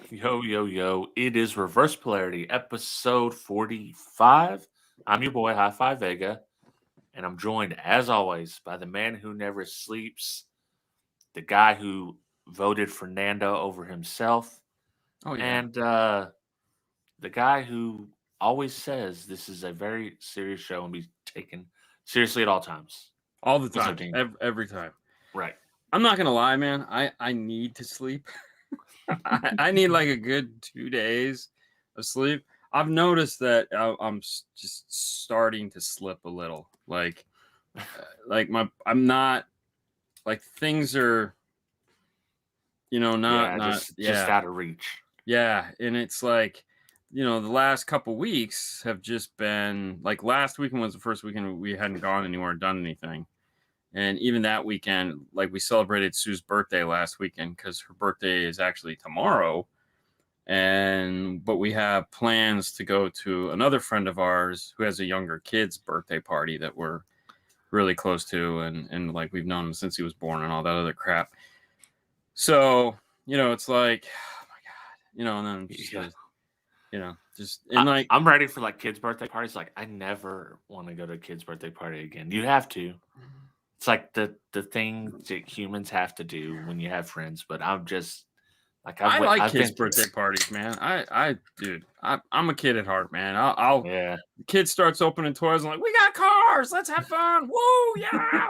Yo, yo, yo. It is Reverse Polarity, episode 45. I'm your boy, High Five Vega, and I'm joined, as always, by the man who never sleeps, the guy who voted Fernando over himself, Oh yeah, and the guy who always says this is a very serious show and be taken seriously at all times. all the What's up, time, Dean? every time. Right. I'm not gonna lie, man. I need to sleep. I need like a good 2 days of sleep. I've noticed that I'm just starting to slip a little. I'm not like things are, not Just out of reach. yeah, and it's like, the last couple weeks have just been like last weekend was the first weekend we hadn't gone anywhere, done anything. And even that weekend, like we celebrated Sue's birthday last weekend because her birthday is actually tomorrow. But we have plans to go to another friend of ours who has a younger kid's birthday party that we're really close to. And like we've known him since he was born and all that other crap. So, it's like, oh my God, and then I'm ready for like kids' birthday parties. Like I never want to go to a kid's birthday party again. You have to. It's like the thing that humans have to do when you have friends. But I'm just like I like kids' birthday parties, man. I'm a kid at heart, man. Yeah. The kid starts opening toys. I'm like, we got cars. Let's have fun. Woo, yeah.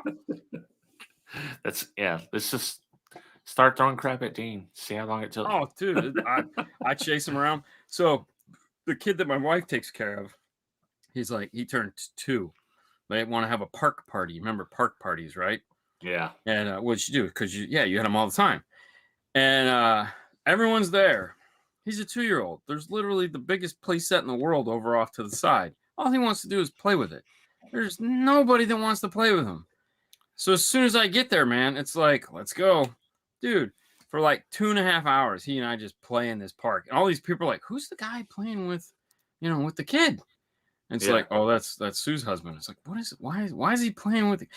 Let's just start throwing crap at Dean. See how long it takes. Oh, dude, I chase him around. So the kid that my wife takes care of, he turned 2. They want to have a park party. Remember park parties, right? Yeah. And what'd you do? Because you had them all the time. And everyone's there. He's a 2-year-old. There's literally the biggest play set in the world over off to the side. All he wants to do is play with it. There's nobody that wants to play with him. So as soon as I get there, man, it's like, let's go. Dude, for like 2.5 hours, he and I just play in this park. And all these people are like, who's the guy playing with, with the kid? And it's like, oh, that's Sue's husband. It's like, what is it? Why is he playing with it?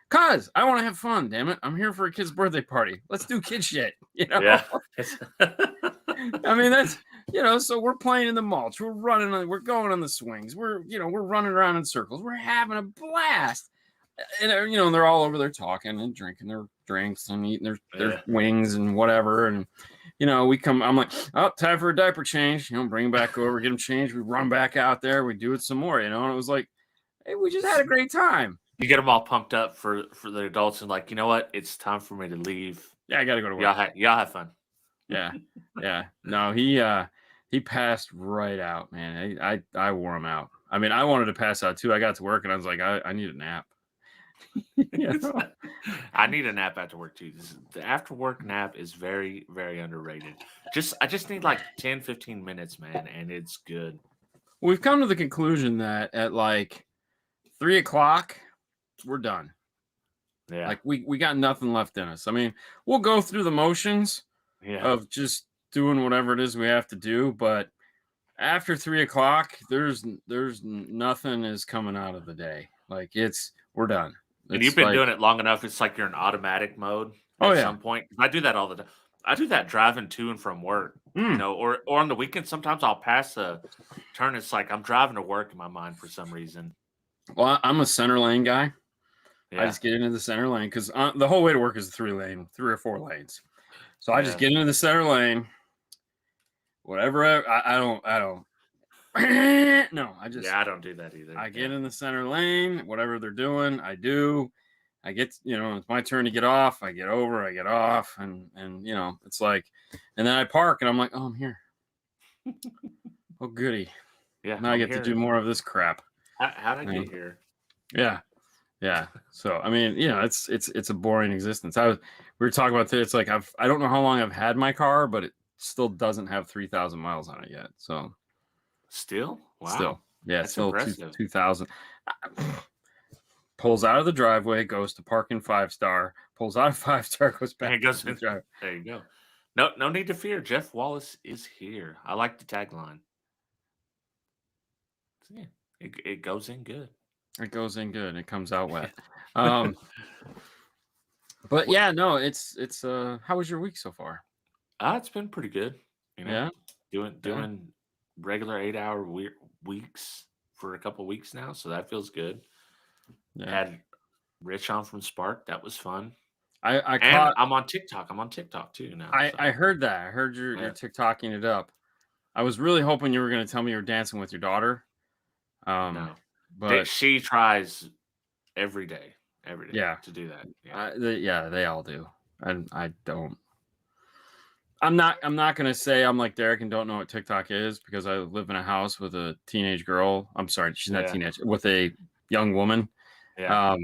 Cause I want to have fun, damn it. I'm here for a kid's birthday party. Let's do kid shit. Yeah. I mean, that's, so we're playing in the mulch. We're we're going on the swings. We're running around in circles. We're having a blast. And, they're all over there talking and drinking their drinks and eating their wings and whatever. And, I'm like, oh, time for a diaper change. Bring them back over, get them changed. We run back out there. We do it some more, and it was like, hey, we just had a great time. You get them all pumped up for the adults and like, you know what? It's time for me to leave. Yeah, I got to go to work. Y'all have fun. Yeah. Yeah. No, he passed right out, man. I wore him out. I mean, I wanted to pass out too. I got to work and I was like, I need a nap. I need a nap after work too. The after work nap is very, very underrated. I just need like 10, 15 minutes, man, and it's good. We've come to the conclusion that at like 3:00, we're done. Yeah. Like we got nothing left in us. I mean, we'll go through the motions of just doing whatever it is we have to do, but after 3:00, there's nothing is coming out of the day. Like we're done. And you've been doing it long enough. It's like you're in automatic mode at some point. I do that all the time. I do that driving to and from work, or on the weekend. Sometimes I'll pass a turn. It's like I'm driving to work in my mind for some reason. Well, I'm a center lane guy. Yeah. I just get into the center lane because the whole way to work is 3 or 4 lanes. So I just get into the center lane. Whatever. I don't. No, I don't do that either. I get in the center lane, whatever they're doing, I do. I get, it's my turn to get off. I get over, I get off, and it's like, and then I park, and I'm like, oh, I'm here. Oh, goody. Yeah. Now I get to do more of this crap. How did I get here? Yeah. So I mean, it's a boring existence. We were talking about this. It's like I don't know how long I've had my car, but it still doesn't have 3,000 miles on it yet. So. Still? Wow. Still. Yeah, that's still 2,000. Pulls out of the driveway, goes to park in 5-star, pulls out of 5-star, goes back. And goes in. There you go. No need to fear. Jeff Wallace is here. I like the tagline. So, yeah, it goes in good. It goes in good. It comes out wet. But yeah, no, it's how was your week so far? It's been pretty good. You know, Yeah. doing regular 8-hour weeks for a couple weeks now, so that feels good. Yeah. Had Rich on from Spark. That was fun. I And caught. I'm on TikTok. I'm on TikTok too now. So I heard that. I heard you're TikToking it up. I was really hoping you were going to tell me you're dancing with your daughter. no, But she tries every day yeah, to do that. Yeah, they all do. I don't. I'm not gonna say I'm like Derek and don't know what TikTok is because I live in a house with a teenage girl. I'm sorry, she's not teenage, with a young woman. Yeah.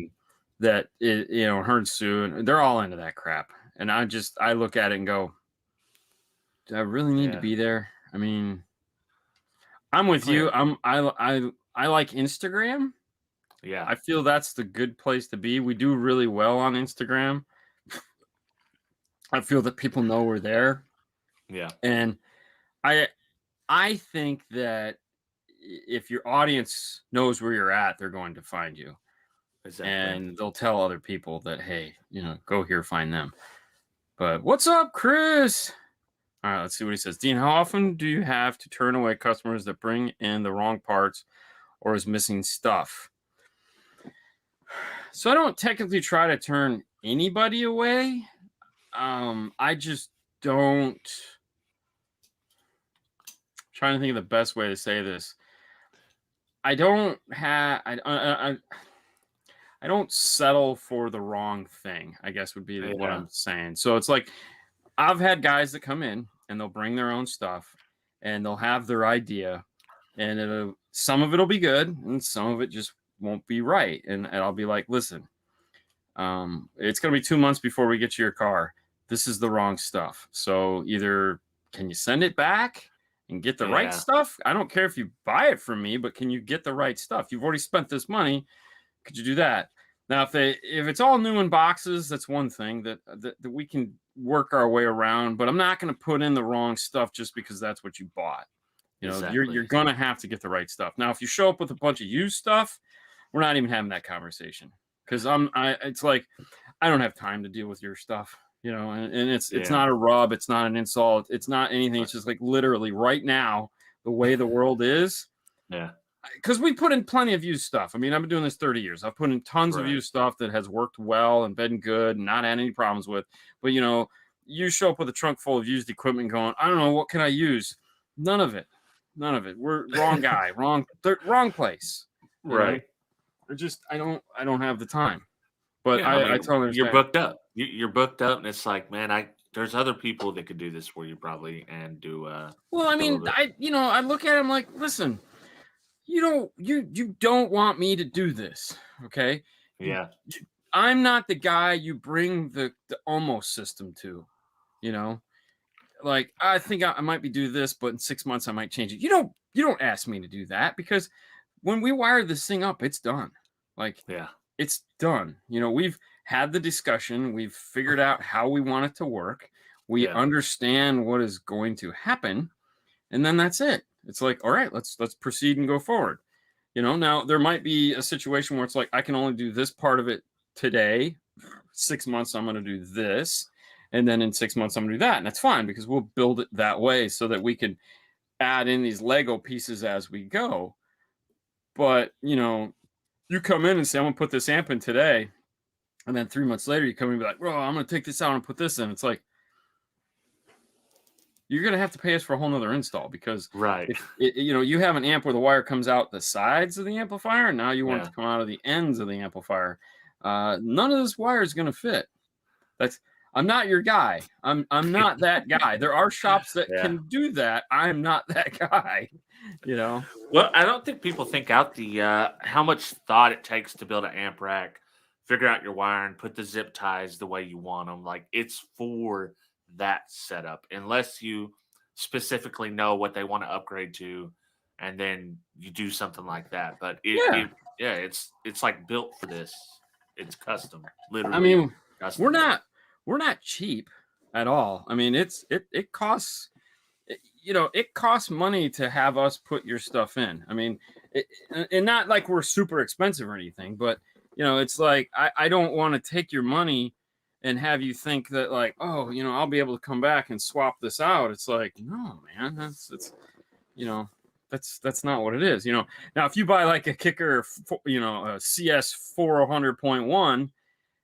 That her and Sue, and they're all into that crap. And I look at it and go, do I really need to be there? I mean, I'm with you. I like Instagram. Yeah. I feel that's the good place to be. We do really well on Instagram. I feel that people know we're there. Yeah. And I think that if your audience knows where you're at, they're going to find you. Exactly. And they'll tell other people that, hey, go here, find them. But what's up, Chris? All right, let's see what he says. Dean, how often do you have to turn away customers that bring in the wrong parts or is missing stuff? So I don't technically try to turn anybody away. I just don't. I'm trying to think of the best way to say this. I don't settle for the wrong thing, I guess would be what I'm saying. So it's like I've had guys that come in and they'll bring their own stuff and they'll have their idea, and some of it'll be good and some of it just won't be right. And I'll be like, listen, it's going to be 2 months before we get you your car. This is the wrong stuff. So either can you send it back and get the right stuff? I don't care if you buy it from me, but can you get the right stuff? You've already spent this money. Could you do that? Now, if it's all new in boxes, that's one thing that we can work our way around. But I'm not going to put in the wrong stuff just because that's what you bought. You're going to have to get the right stuff. Now, if you show up with a bunch of used stuff, we're not even having that conversation because it's like I don't have time to deal with your stuff. And it's not a rub, it's not an insult, it's not anything. It's just like literally right now, the way the world is. Yeah. Because we put in plenty of used stuff. I mean, I've been doing this 30 years. I've put in tons of used stuff that has worked well and been good and not had any problems with. But, you show up with a trunk full of used equipment going, I don't know, what can I use? None of it. We're wrong guy, wrong place. Right. I don't have the time. But I totally understand. You're booked up. You're booked up, and it's like, man, there's other people that could do this for you probably and do. Well, I mean, I look at him like, listen, you don't want me to do this, okay? Yeah. I'm not the guy you bring the almost system to, Like I think I might be do this, but in 6 months I might change it. You don't ask me to do that because when we wire this thing up, it's done. Like it's done. We've had the discussion. We've figured out how we want it to work. We understand what is going to happen. And then that's it. It's like, all right, let's proceed and go forward. Now there might be a situation where it's like, I can only do this part of it today. 6 months, I'm going to do this. And then in 6 months, I'm going to do that. And that's fine because we'll build it that way so that we can add in these Lego pieces as we go. But, you come in and say, I'm going to put this amp in today. And then 3 months later, you come in and be like, bro, I'm going to take this out and put this in. It's like, you're going to have to pay us for a whole nother install because if you have an amp where the wire comes out the sides of the amplifier. And now you want it to come out of the ends of the amplifier. None of this wire is going to fit. I'm not your guy. I'm not that guy. There are shops that can do that. I'm not that guy. Well, I don't think people think out the how much thought it takes to build an amp rack, figure out your wiring, put the zip ties the way you want them. Like it's for that setup, unless you specifically know what they want to upgrade to, and then you do something like that. But it's like built for this. It's custom, literally. I mean, custom. We're not cheap at all. I mean, it costs. It costs money to have us put your stuff in. I mean, and not like we're super expensive or anything, but it's like I don't want to take your money and have you think that like, oh, I'll be able to come back and swap this out. It's like, no, man, that's not what it is. Now if you buy like a kicker, a CS 400.1,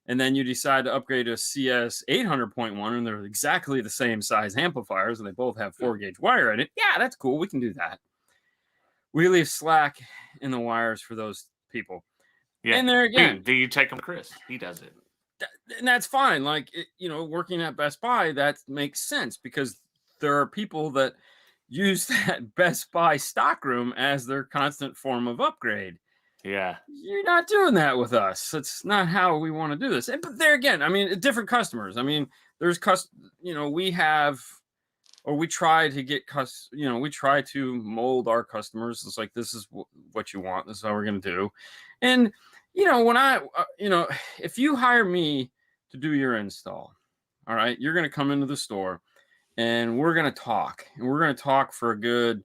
and then you decide to upgrade to a CS 800.1, and they're exactly the same size amplifiers, and they both have 4-gauge wire in it. Yeah, that's cool. We can do that. We leave slack in the wires for those people. Yeah. And there again, do you take them, Chris? He does it. And that's fine. Like, working at Best Buy, that makes sense because there are people that use that Best Buy stockroom as their constant form of upgrade. Yeah. You're not doing that with us. That's not how we want to do this. But there again, I mean, different customers. I mean, there's we have, or we try to get we try to mold our customers. It's like, this is what you want. This is how we're going to do. And, when if you hire me to do your install, all right, you're going to come into the store and we're going to talk, and we're going to talk for a good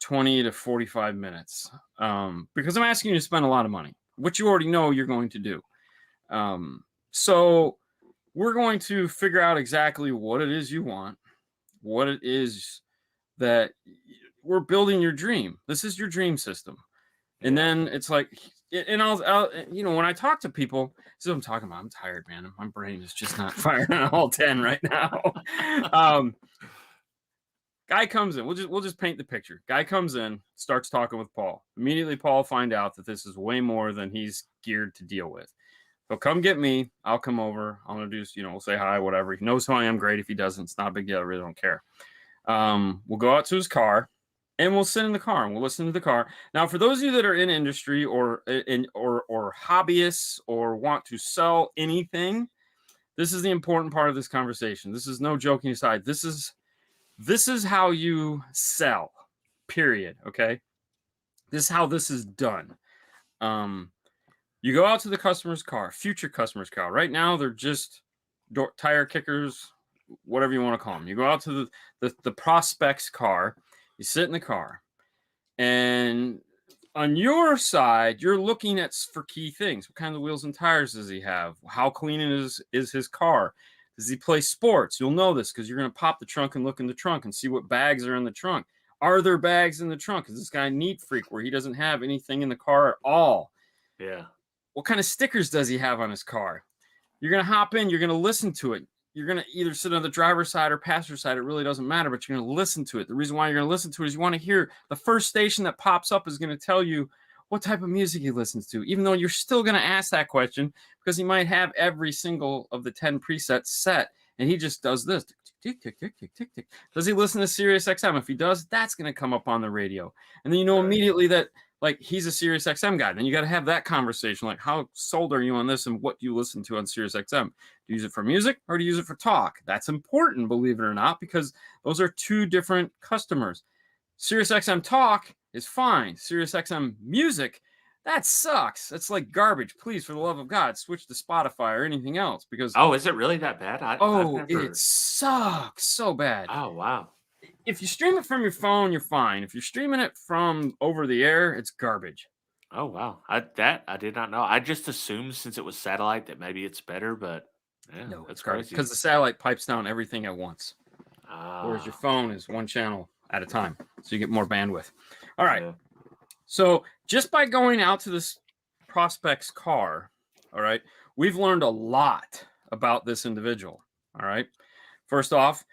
20 to 45 minutes, because I'm asking you to spend a lot of money, which you already know you're going to do. So we're going to figure out exactly what it is you want, what it is that we're building your dream. This is your dream system. And then it's like, and I'll when I talk to people, this is what I'm talking about. I'm tired, man. My brain is just not firing on all 10 right now. Guy comes in. We'll just paint the picture. Guy comes in, starts talking with Paul. Immediately, Paul find out that this is way more than he's geared to deal with. He'll come get me. I'll come over. I'll introduce, we'll say hi, whatever. He knows who I am. Great. If he doesn't, it's not a big deal. I really don't care. We'll go out to his car, and we'll sit in the car and we'll listen to the car. Now, for those of you that are in industry or hobbyists or want to sell anything, this is the important part of this conversation. This is no joking aside. This is how you sell, period. Okay. This is how this is done. You go out to the customer's car, future customer's car. Right now, they're just tire kickers, whatever you want to call them. You go out to the prospect's car, you sit in the car, and on your side, you're looking for key things. What kind of wheels and tires does he have? How clean is his car? Does he play sports? You'll know this because you're going to pop the trunk and look in the trunk and see what bags are in the trunk. Are there bags in the trunk? Is this guy a neat freak where he doesn't have anything in the car at all? Yeah. What kind of stickers does he have on his car? You're going to hop in. You're going to listen to it. You're going to either sit on the driver's side or passenger side. It really doesn't matter, but you're going to listen to it. The reason why you're going to listen to it is you want to hear the first station that pops up is going to tell you what type of music he listens to, even though you're still going to ask that question because he might have every single of the 10 presets set, and he just does this. Tick, tick, tick, tick, tick, tick. Does he listen to Sirius XM? If he does, that's going to come up on the radio. And then you know immediately that like he's a Sirius XM guy. Then you got to have that conversation. Like, how sold are you on this and what do you listen to on Sirius XM? Do you use it for music or do you use it for talk? That's important, believe it or not, because those are two different customers. Sirius XM talk is fine. Sirius XM music, that sucks. It's like garbage. Please, for the love of God, switch to Spotify or anything else because Is it really that bad? It sucks so bad. Oh, wow. If you stream it from your phone, you're fine. If you're streaming it from over the air, it's garbage. Oh, wow. I did not know. I just assumed since it was satellite that maybe it's better, but yeah, no, that's garbage crazy. because the satellite pipes down everything at once, whereas your Ah, phone is one channel at a time, so you get more bandwidth. All right. yeah. So just by going out to this prospect's car, all right, we've learned a lot about this individual. All right. First off,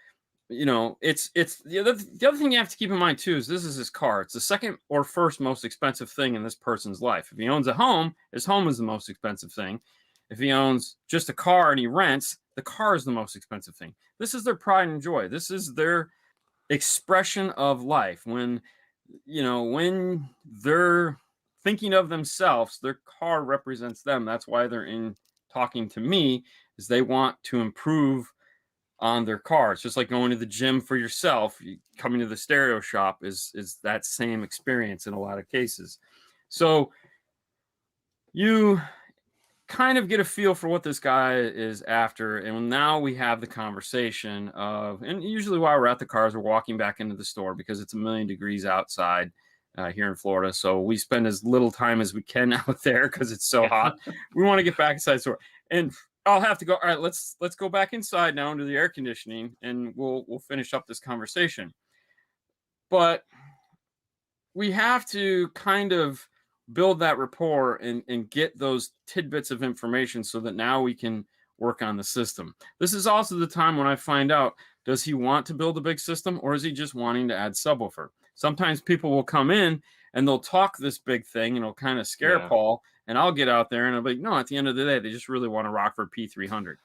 it's the other thing you have to keep in mind too is this is his car. It's the second or first most expensive thing in this person's life. If he owns a home, his home is the most expensive thing. If he owns just a car and he rents, the car is the most expensive thing. This is their pride and joy. This is their expression of life. When they're thinking of themselves, their car represents them. That's why they're in talking to me, is they want to improve on their car. It's just like going to the gym for yourself. Coming to the stereo shop is that same experience in a lot of cases. So you kind of get a feel for what this guy is after. And now we have the conversation of, and usually while we're at the cars, we're walking back into the store because it's 1,000,000 degrees outside here in Florida. So we spend as little time as we can out there because it's so hot. We want to get back inside the store. And I'll have to go. All right, let's go back inside now into the air conditioning, and we'll finish up this conversation. But we have to kind of build that rapport and get those tidbits of information so that now we can work on the system. This is also the time when I find out, does he want to build a big system, or is he just wanting to add subwoofer? Sometimes people will come in and they'll talk this big thing and it'll kind of scare Paul, and I'll get out there and I'll be like, no, at the end of the day, they just really want a Rockford P300.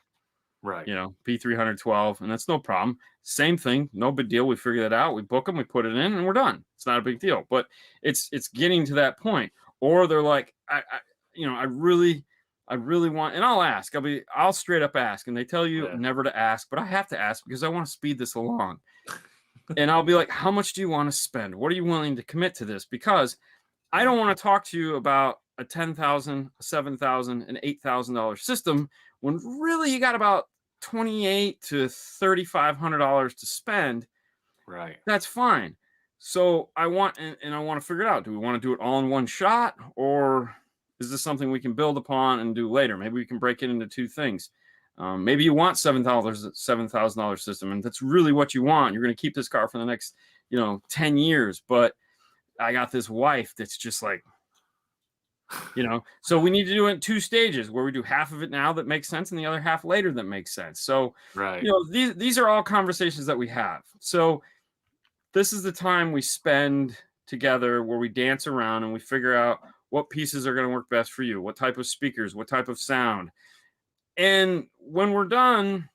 Right. You know, P312, and that's no problem. Same thing, no big deal. We figure that out. We book them, we put it in, and we're done. It's not a big deal. But it's getting to that point. Or they're like, I really want, and I'll ask. I'll straight up ask, and they tell you never to ask, but I have to ask because I want to speed this along. And I'll be like, how much do you want to spend? What are you willing to commit to this? Because I don't want to talk to you about a $10,000, a $7,000, an $8,000 system when really you got about $2,800 to $3,500 to spend. Right. That's fine. So I want, and I want to figure it out. Do we want to do it all in one shot, or is this something we can build upon and do later? Maybe we can break it into two things. Maybe you want $7,000 system, and that's really what you want. You're going to keep this car for the next, 10 years. But I got this wife that's just like, so we need to do it in two stages where we do half of it now that makes sense and the other half later that makes sense. So, these are all conversations that we have. So this is the time we spend together where we dance around and we figure out what pieces are going to work best for you, what type of speakers, what type of sound. And when we're done,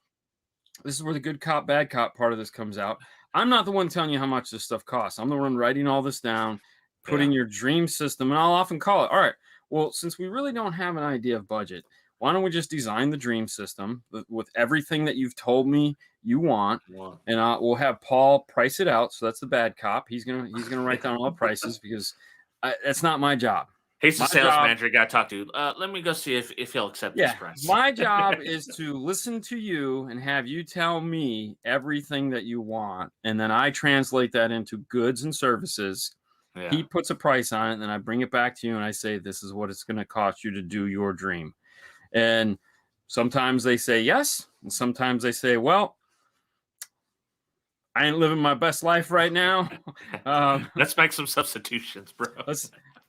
this is where the good cop, bad cop part of this comes out. I'm not the one telling you how much this stuff costs. I'm the one writing all this down, putting your dream system, and I'll often call it, all right, well, since we really don't have an idea of budget, why don't we just design the dream system with everything that you've told me you want, and we'll have Paul price it out. So that's the bad cop. He's gonna write down all the prices because that's not my job. He's the sales manager. Got to talk to. Let me go see if he'll accept this price. My job is to listen to you and have you tell me everything that you want, and then I translate that into goods and services. Yeah. He puts a price on it, and then I bring it back to you, and I say, this is what it's going to cost you to do your dream. And sometimes they say yes, and sometimes they say, well, I ain't living my best life right now. Let's make some substitutions, bro.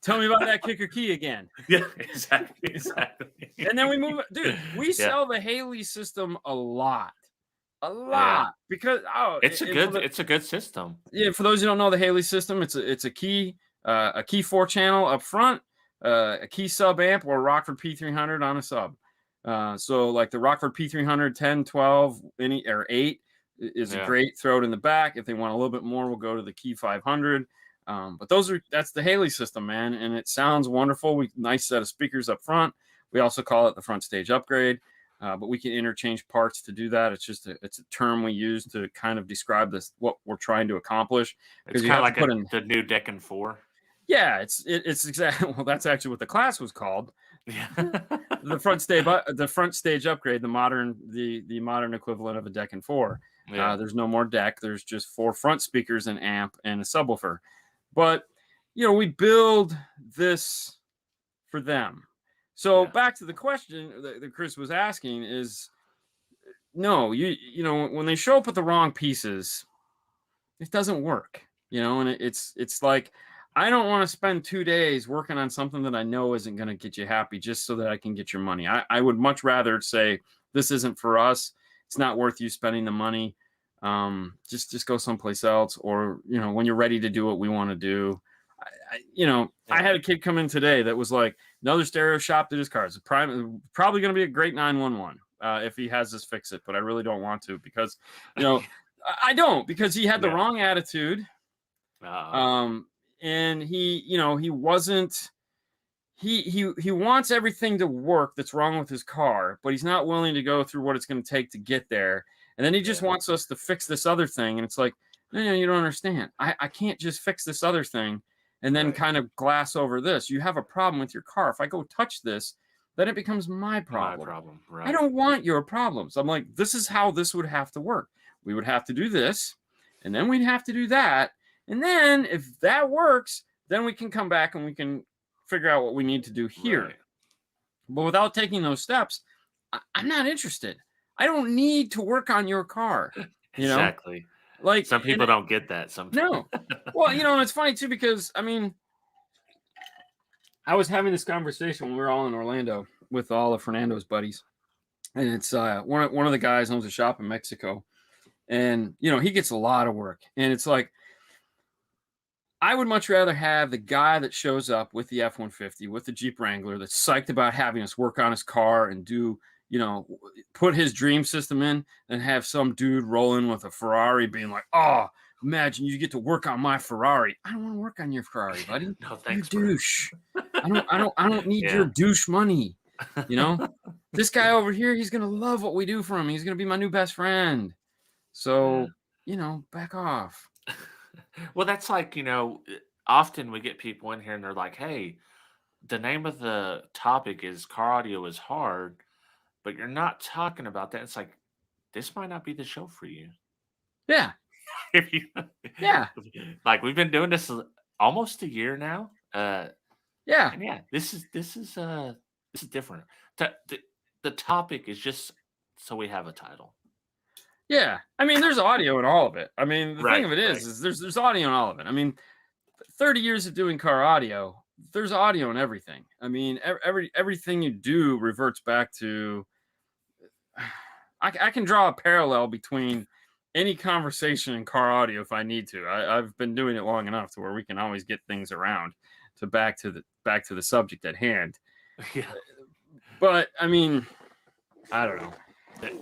Tell me about that kicker key again. Yeah, exactly. And then we move it. Dude, we sell the Haley system a lot. Because it's a good system. Yeah, for those who don't know the Haley system, it's a key 4-channel up front, a key sub amp, or a Rockford P300 on a sub. So like the Rockford P300 10, 12, or 8 is a great. Throw it in the back. If they want a little bit more, we'll go to the key 500. But that's the Haley system, man, and it sounds wonderful. Nice set of speakers up front. We also call it the front stage upgrade. But we can interchange parts to do that. It's just it's a term we use to kind of describe what we're trying to accomplish. It's kind of like the new Decken 4. Yeah, it's exactly. Well, that's actually what the class was called. Yeah. the front stage upgrade, the modern equivalent of a Decken 4. Yeah. There's no more deck. There's just 4 front speakers, an amp, and a subwoofer. But we build this for them. So back to the question that Chris was asking is, no, when they show up with the wrong pieces, it doesn't work, and it's like, I don't want to spend 2 days working on something that I know isn't going to get you happy just so that I can get your money. I would much rather say, this isn't for us. It's not worth you spending the money. Just go someplace else, or, when you're ready to do what we want to do. I had a kid come in today that was like, another stereo shop did his cars. Probably going to be a great 911 if he has this Fix It, but I really don't want to because, I don't, because he had the wrong attitude. And he wasn't, he wants everything to work that's wrong with his car, but he's not willing to go through what it's going to take to get there. And then he just wants us to fix this other thing. And it's like, no, you don't understand. I can't just fix this other thing and then kind of glass over this. You have a problem with your car. If I go touch this, then it becomes my problem. Right. I don't want your problems. I'm like, this is how this would have to work. We would have to do this, and then we'd have to do that. And then if that works, then we can come back and we can figure out what we need to do here. Right. But without taking those steps, I'm not interested. I don't need to work on your car. You know, Exactly. like Some people don't get that sometimes. no. Well, and it's funny too because I mean, I was having this conversation when we were all in Orlando with all of Fernando's buddies, and it's one of the guys owns a shop in Mexico, and he gets a lot of work, and it's like I would much rather have the guy that shows up with the F-150 with the Jeep Wrangler that's psyched about having us work on his car and do put his dream system in, than have some dude rolling with a Ferrari being like, oh, imagine you get to work on my Ferrari. I don't want to work on your Ferrari, buddy. No, thanks, you douche. I don't need your Yeah. douche money. This guy over here, he's gonna love what we do for him. He's gonna be my new best friend. So, back off. Well, that's like, often we get people in here and they're like, hey, the name of the topic is car audio is hard, but you're not talking about that. It's like, this might not be the show for you. Yeah. If you, Yeah. Like we've been doing this almost a year now. Yeah. And yeah, this is different. The topic is just so we have a title. Yeah. I mean, there's audio in all of it. I mean, the Right, thing of it right. is there's audio in all of it. I mean, 30 years of doing car audio, there's audio in everything. I mean, everything you do reverts back to. I can draw a parallel between any conversation and car audio if I need to. I've been doing it long enough to where we can always get things around to back to the subject at hand. Yeah. But I mean, I don't know.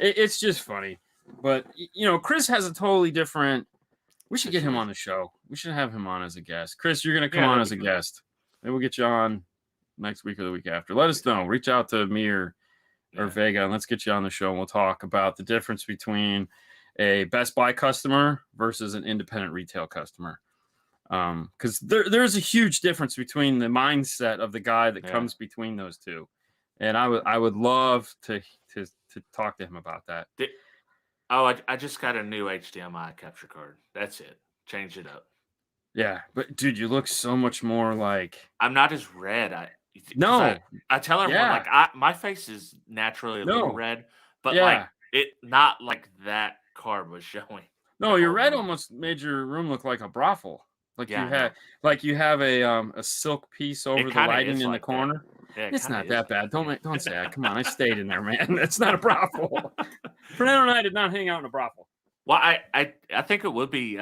It's just funny. But Chris has a totally different. We should get him on the show. We should have him on as a guest. Chris, you're gonna come on as a guest. Maybe we'll get you on next week or the week after. Let us know. Reach out to me or Vega, and let's get you on the show. And we'll talk about the difference between a Best Buy customer versus an independent retail customer. Because there's a huge difference between the mindset of the guy that comes between those two. And I would love to talk to him about that. I just got a new HDMI capture card. That's it. Change it up. Yeah, but dude, you look so much more like. I'm not as red. I tell everyone like my face is naturally a little red, but like it not like that card was showing. No, your red almost made your room look like a brothel. Like you have a silk piece over the lighting in the corner. Yeah, it's not that bad. Don't say that. Come on, I stayed in there, man. It's not a brothel. Fernando and I did not hang out in a brothel. Well, I think it would be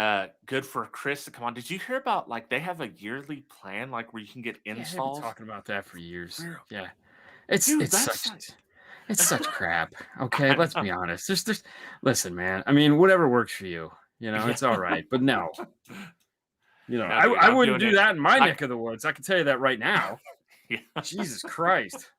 good for Chris to come on. Did you hear about like they have a yearly plan like where you can get installs? I've been talking about that for years. Yeah, it's such crap. Okay, let's be honest. There's listen, man. I mean, whatever works for you. It's all right. But no, I wouldn't do that in my neck of the woods. I can tell you that right now. Yeah. Jesus Christ.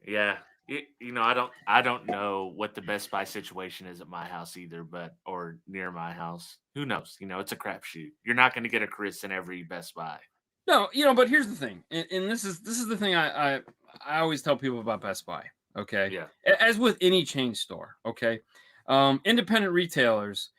Yeah. I don't know what the Best Buy situation is at my house either, or near my house. Who knows? It's a crapshoot. You're not going to get a Chris in every Best Buy. No, but here's the thing, and this is the thing I always tell people about Best Buy. Okay. Yeah. As with any chain store. Okay. Independent retailers.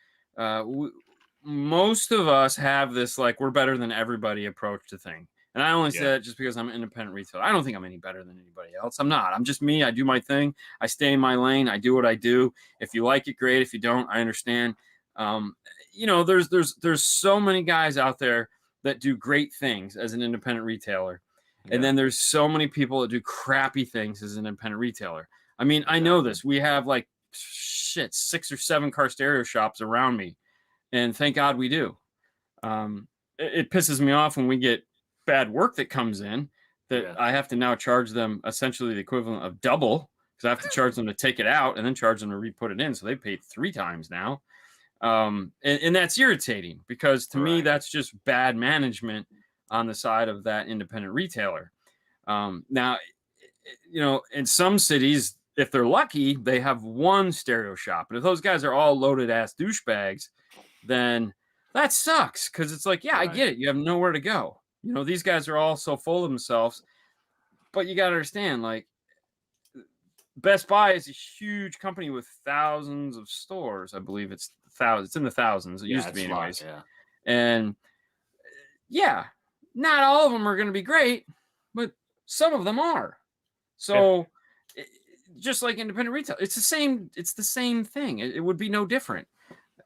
Most of us have this like we're better than everybody approach to thing. And I only say that just because I'm an independent retailer. I don't think I'm any better than anybody else. I'm not. I'm just me. I do my thing. I stay in my lane. I do what I do. If you like it, great. If you don't, I understand. There's so many guys out there that do great things as an independent retailer. Yeah. And then there's so many people that do crappy things as an independent retailer. I mean, I know this. We have like 6 or 7 car stereo shops around me. And thank God we do. It pisses me off when we get bad work that comes in that I have to now charge them essentially the equivalent of double because I have to charge them to take it out and then charge them to re-put it in. So they paid 3 times now. And that's irritating because to me, that's just bad management on the side of that independent retailer. Now, in some cities, if they're lucky, they have one stereo shop. And if those guys are all loaded ass douchebags, then that sucks. Cause it's like, I get it. You have nowhere to go. These guys are all so full of themselves, but you got to understand, like, Best Buy is a huge company with thousands of stores. I believe it's thousands. It's in the thousands. It used to be anyways. And not all of them are going to be great, but some of them are. So, just like independent retail. It's the same. It's the same thing. It would be no different.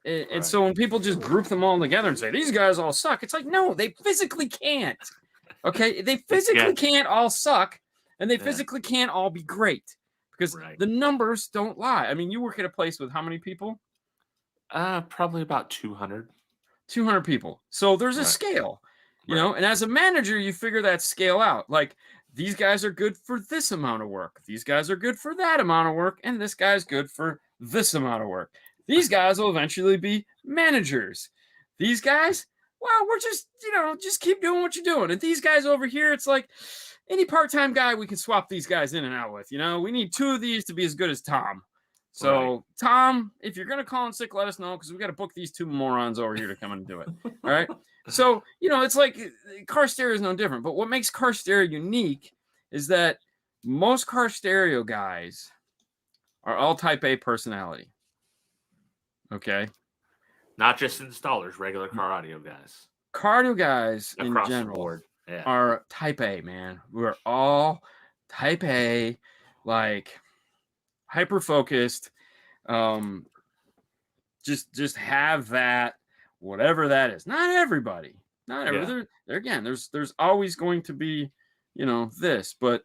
And Right. so when people just group them all together and say these guys all suck, it's like no, they physically can't. Okay, they physically can't all suck, and they physically can't all be great because the numbers don't lie. I mean, you work at a place with how many people? Probably about 200. 200 people. So there's a scale, you know. And as a manager, you figure that scale out. Like these guys are good for this amount of work. These guys are good for that amount of work, and this guy's good for this amount of work. These guys will eventually be managers. These guys, well, we're just, you know, just keep doing what you're doing. And these guys over here, it's like any part-time guy we can swap these guys in and out with. You know, we need 2 of these to be as good as Tom. So, Tom, if you're going to call in sick, let us know because we got to book these 2 morons over here to come and do it. All right. So, you know, it's like car stereo is no different. But what makes car stereo unique is that most car stereo guys are all type A personality. Okay. Not just installers, regular car audio guys. Car audio guys across in general the board are type A, man. We're all type A, like hyper focused. Just have that, whatever that is. Not everybody. Not everybody. There again, there's always going to be, you know, this, but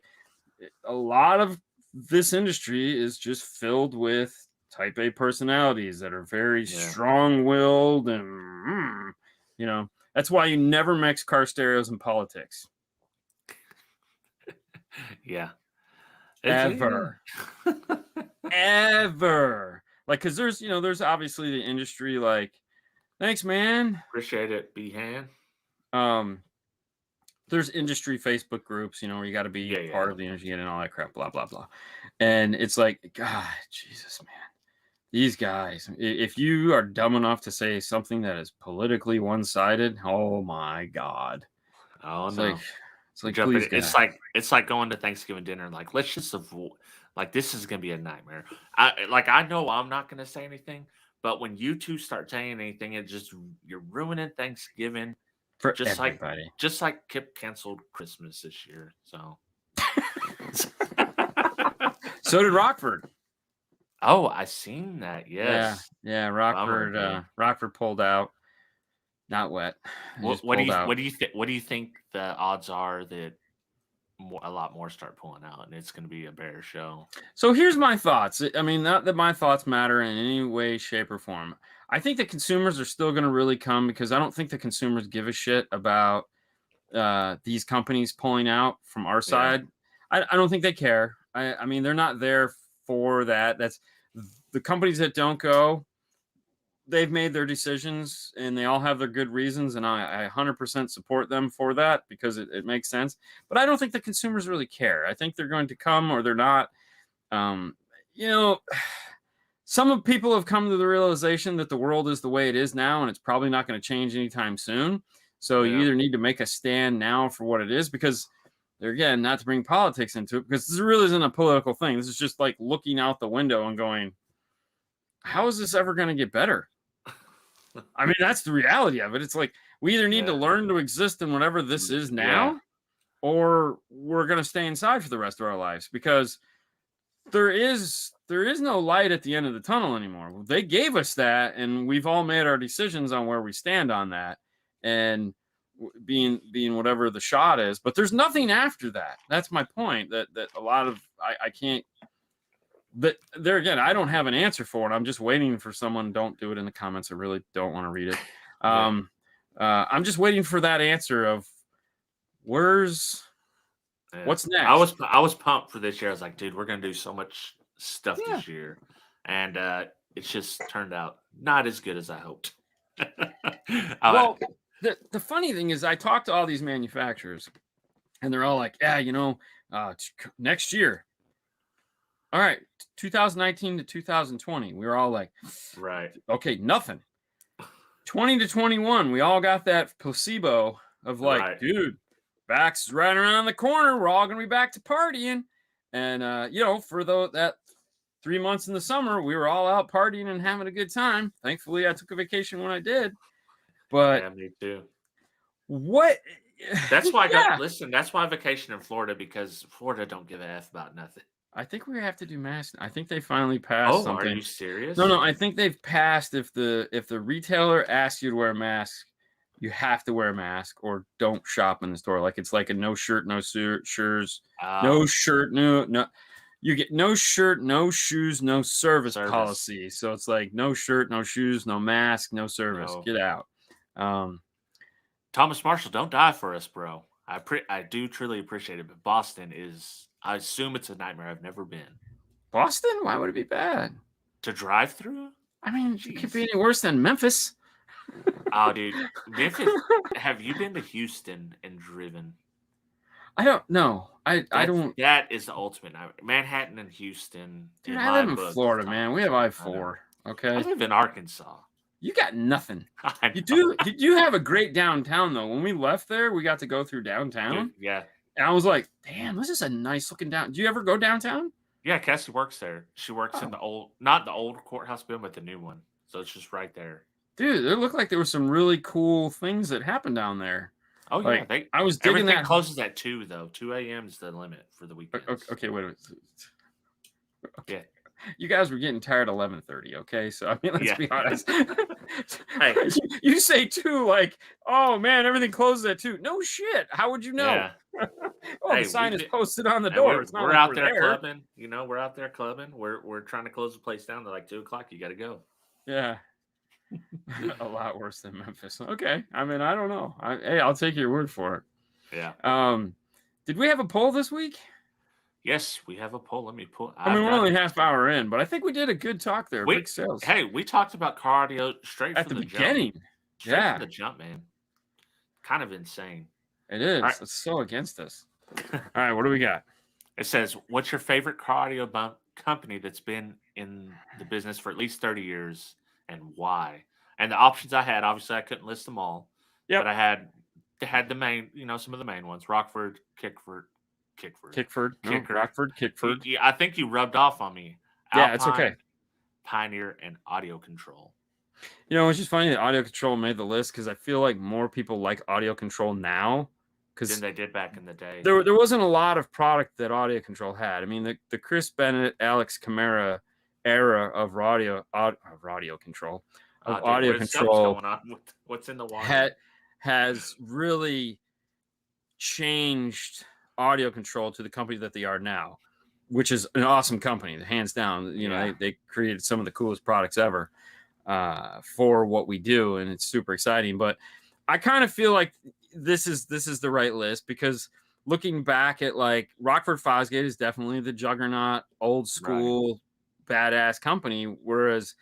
a lot of this industry is just filled with type A personalities that are very strong-willed and, you know, that's why you never mix car stereos and politics. Ever. Ever. Like, because there's, you know, there's obviously the industry, like, thanks, man. Appreciate it, B-Han. There's industry Facebook groups, you know, where you got to be part of the industry and all that crap, blah, blah, blah. And it's like, God, Jesus, man. These guys, if you are dumb enough to say something that is politically one-sided, oh my God. Oh, it's no. It's like, please, it's like going to Thanksgiving dinner. Like, let's just avoid. Like, this is gonna be a nightmare. I know I'm not gonna say anything, but when you two start saying anything, you're ruining Thanksgiving for just everybody. Just like Kip canceled Christmas this year. So, so did Rockford. Oh, I seen that. Yes. Yeah. Rockford pulled out. Not wet. What do you think the odds are that a lot more start pulling out and it's going to be a bear show? So here's my thoughts. I mean, not that my thoughts matter in any way, shape, or form. I think the consumers are still going to really come because I don't think the consumers give a shit about these companies pulling out from our side. I don't think they care. I mean, they're not there for that. That's the companies that don't go. They've made their decisions and they all have their good reasons. And I 100% support them for that because it makes sense. But I don't think the consumers really care. I think they're going to come or they're not. You know, some people have come to the realization that the world is the way it is now and it's probably not going to change anytime soon. So you either need to make a stand now for what it is because they're, again, not to bring politics into it because this really isn't a political thing. This is just like looking out the window and going, how is this ever going to get better? I mean, that's the reality of it. It's like we either need to learn to exist in whatever this is now, or we're going to stay inside for the rest of our lives because there is no light at the end of the tunnel anymore. They gave us that, and we've all made our decisions on where we stand on that, and being whatever the shot is. But there's nothing after that. That's my point. That a lot of I can't. But there again, I don't have an answer for it. I'm just waiting for someone. Don't do it in the comments. I really don't want to read it. I'm just waiting for that answer of what's next. I was pumped for this year. I was like, dude, we're gonna do so much stuff this year, and it's just turned out not as good as I hoped. Well, the funny thing is, I talked to all these manufacturers, and they're all like, yeah, you know, next year. All right, 2019 to 2020, we were all like, right, okay, nothing. 20 to 21, we all got that placebo of like, dude, back's right around the corner. We're all gonna be back to partying, and you know, for that 3 months in the summer, we were all out partying and having a good time. Thankfully, I took a vacation when I did. But me too. What? That's why I got listen. That's why I vacation in Florida because Florida don't give a f about nothing. I think we have to do masks. I think they finally passed Oh, are something. you serious? No, I think they've passed if the retailer asks you to wear a mask, you have to wear a mask or don't shop in the store. Like it's like a no shirt, no shoes, no Oh, shirt, no. You get no shirt, no shoes, no service service. policy. So it's like no shirt, no shoes, no mask, no service. No. Get out. Thomas Marshall, don't die for us, bro. I do truly appreciate it, but Boston is. I assume it's a nightmare. I've never been Boston? Why would it be bad? to drive through. I mean, it could be Jeez. any worse than Memphis. Oh, dude, Memphis. Have you been to Houston and driven? I don't know. I don't. That is the ultimate nightmare. Manhattan and Houston. Dude, in I my live in book, Florida, top. man. We have I-4. Okay. I live in Arkansas. You got nothing. I You know. do. You do have a great downtown, though. When we left there, we got to go through downtown. Dude, yeah. And I was like, damn, this is a nice looking down. Do you ever go downtown? Yeah, Cassie works there. She works in the old, not the old courthouse building, but the new one. So it's just right there. Dude, it looked like there were some really cool things that happened down there. Oh, Like, yeah. I was digging Everything that. closes at 2, though. 2 a.m. is the limit for the weekends. Okay, wait a minute. Yeah. You guys were getting tired at 11:30, okay? So, I mean, let's Yeah. be honest. Hey. You say 2, like, oh, man, everything closes at 2. No shit. How would you know? Yeah. Oh, Hey, the sign we is did- posted on the And door. It's not we're like out we're there clubbing. You know, we're out there clubbing. We're trying to close the place down to like 2 o'clock. You got to go. Yeah. A lot worse than Memphis. Okay. I mean, I don't know. Hey, I'll take your word for it. Yeah. Did we have a poll this week? Yes, we have a poll. Let me pull. I mean, I've we're got only it. half hour in, but I think we did a good talk there. We- Big sales. Hey, we talked about cardio straight At from the the beginning. Jump. Straight Yeah. from the jump, man. Kind of insane. It is. right. It's so against us. All right, what do we got? It says, "What's your favorite cardio company that's been in the business for at least 30 years, and why?" And the options I had, obviously, I couldn't list them all. Yep. But I had the main, some of the main ones: Rockford, Kickford. Rockford, Kickford. Yeah, I think you rubbed off on me. Yeah, it's okay. Alpine, Pioneer, and Audio Control. You know, it's just funny that audio control made the list because I feel like more people like audio control now Than because they did back in the day. there wasn't a lot of product that audio control had. I mean, the Chris Bennett, Alex Camara era of audio control, of Dude, audio what is control going on with what's in the water? has really changed audio control to the company that they are now, which is an awesome company, hands down. You know, Yeah. they created some of the coolest products ever for what we do, and it's super exciting. But I kind of feel like this is the right list because looking back at like Rockford Fosgate is definitely the juggernaut, old school, badass company, whereas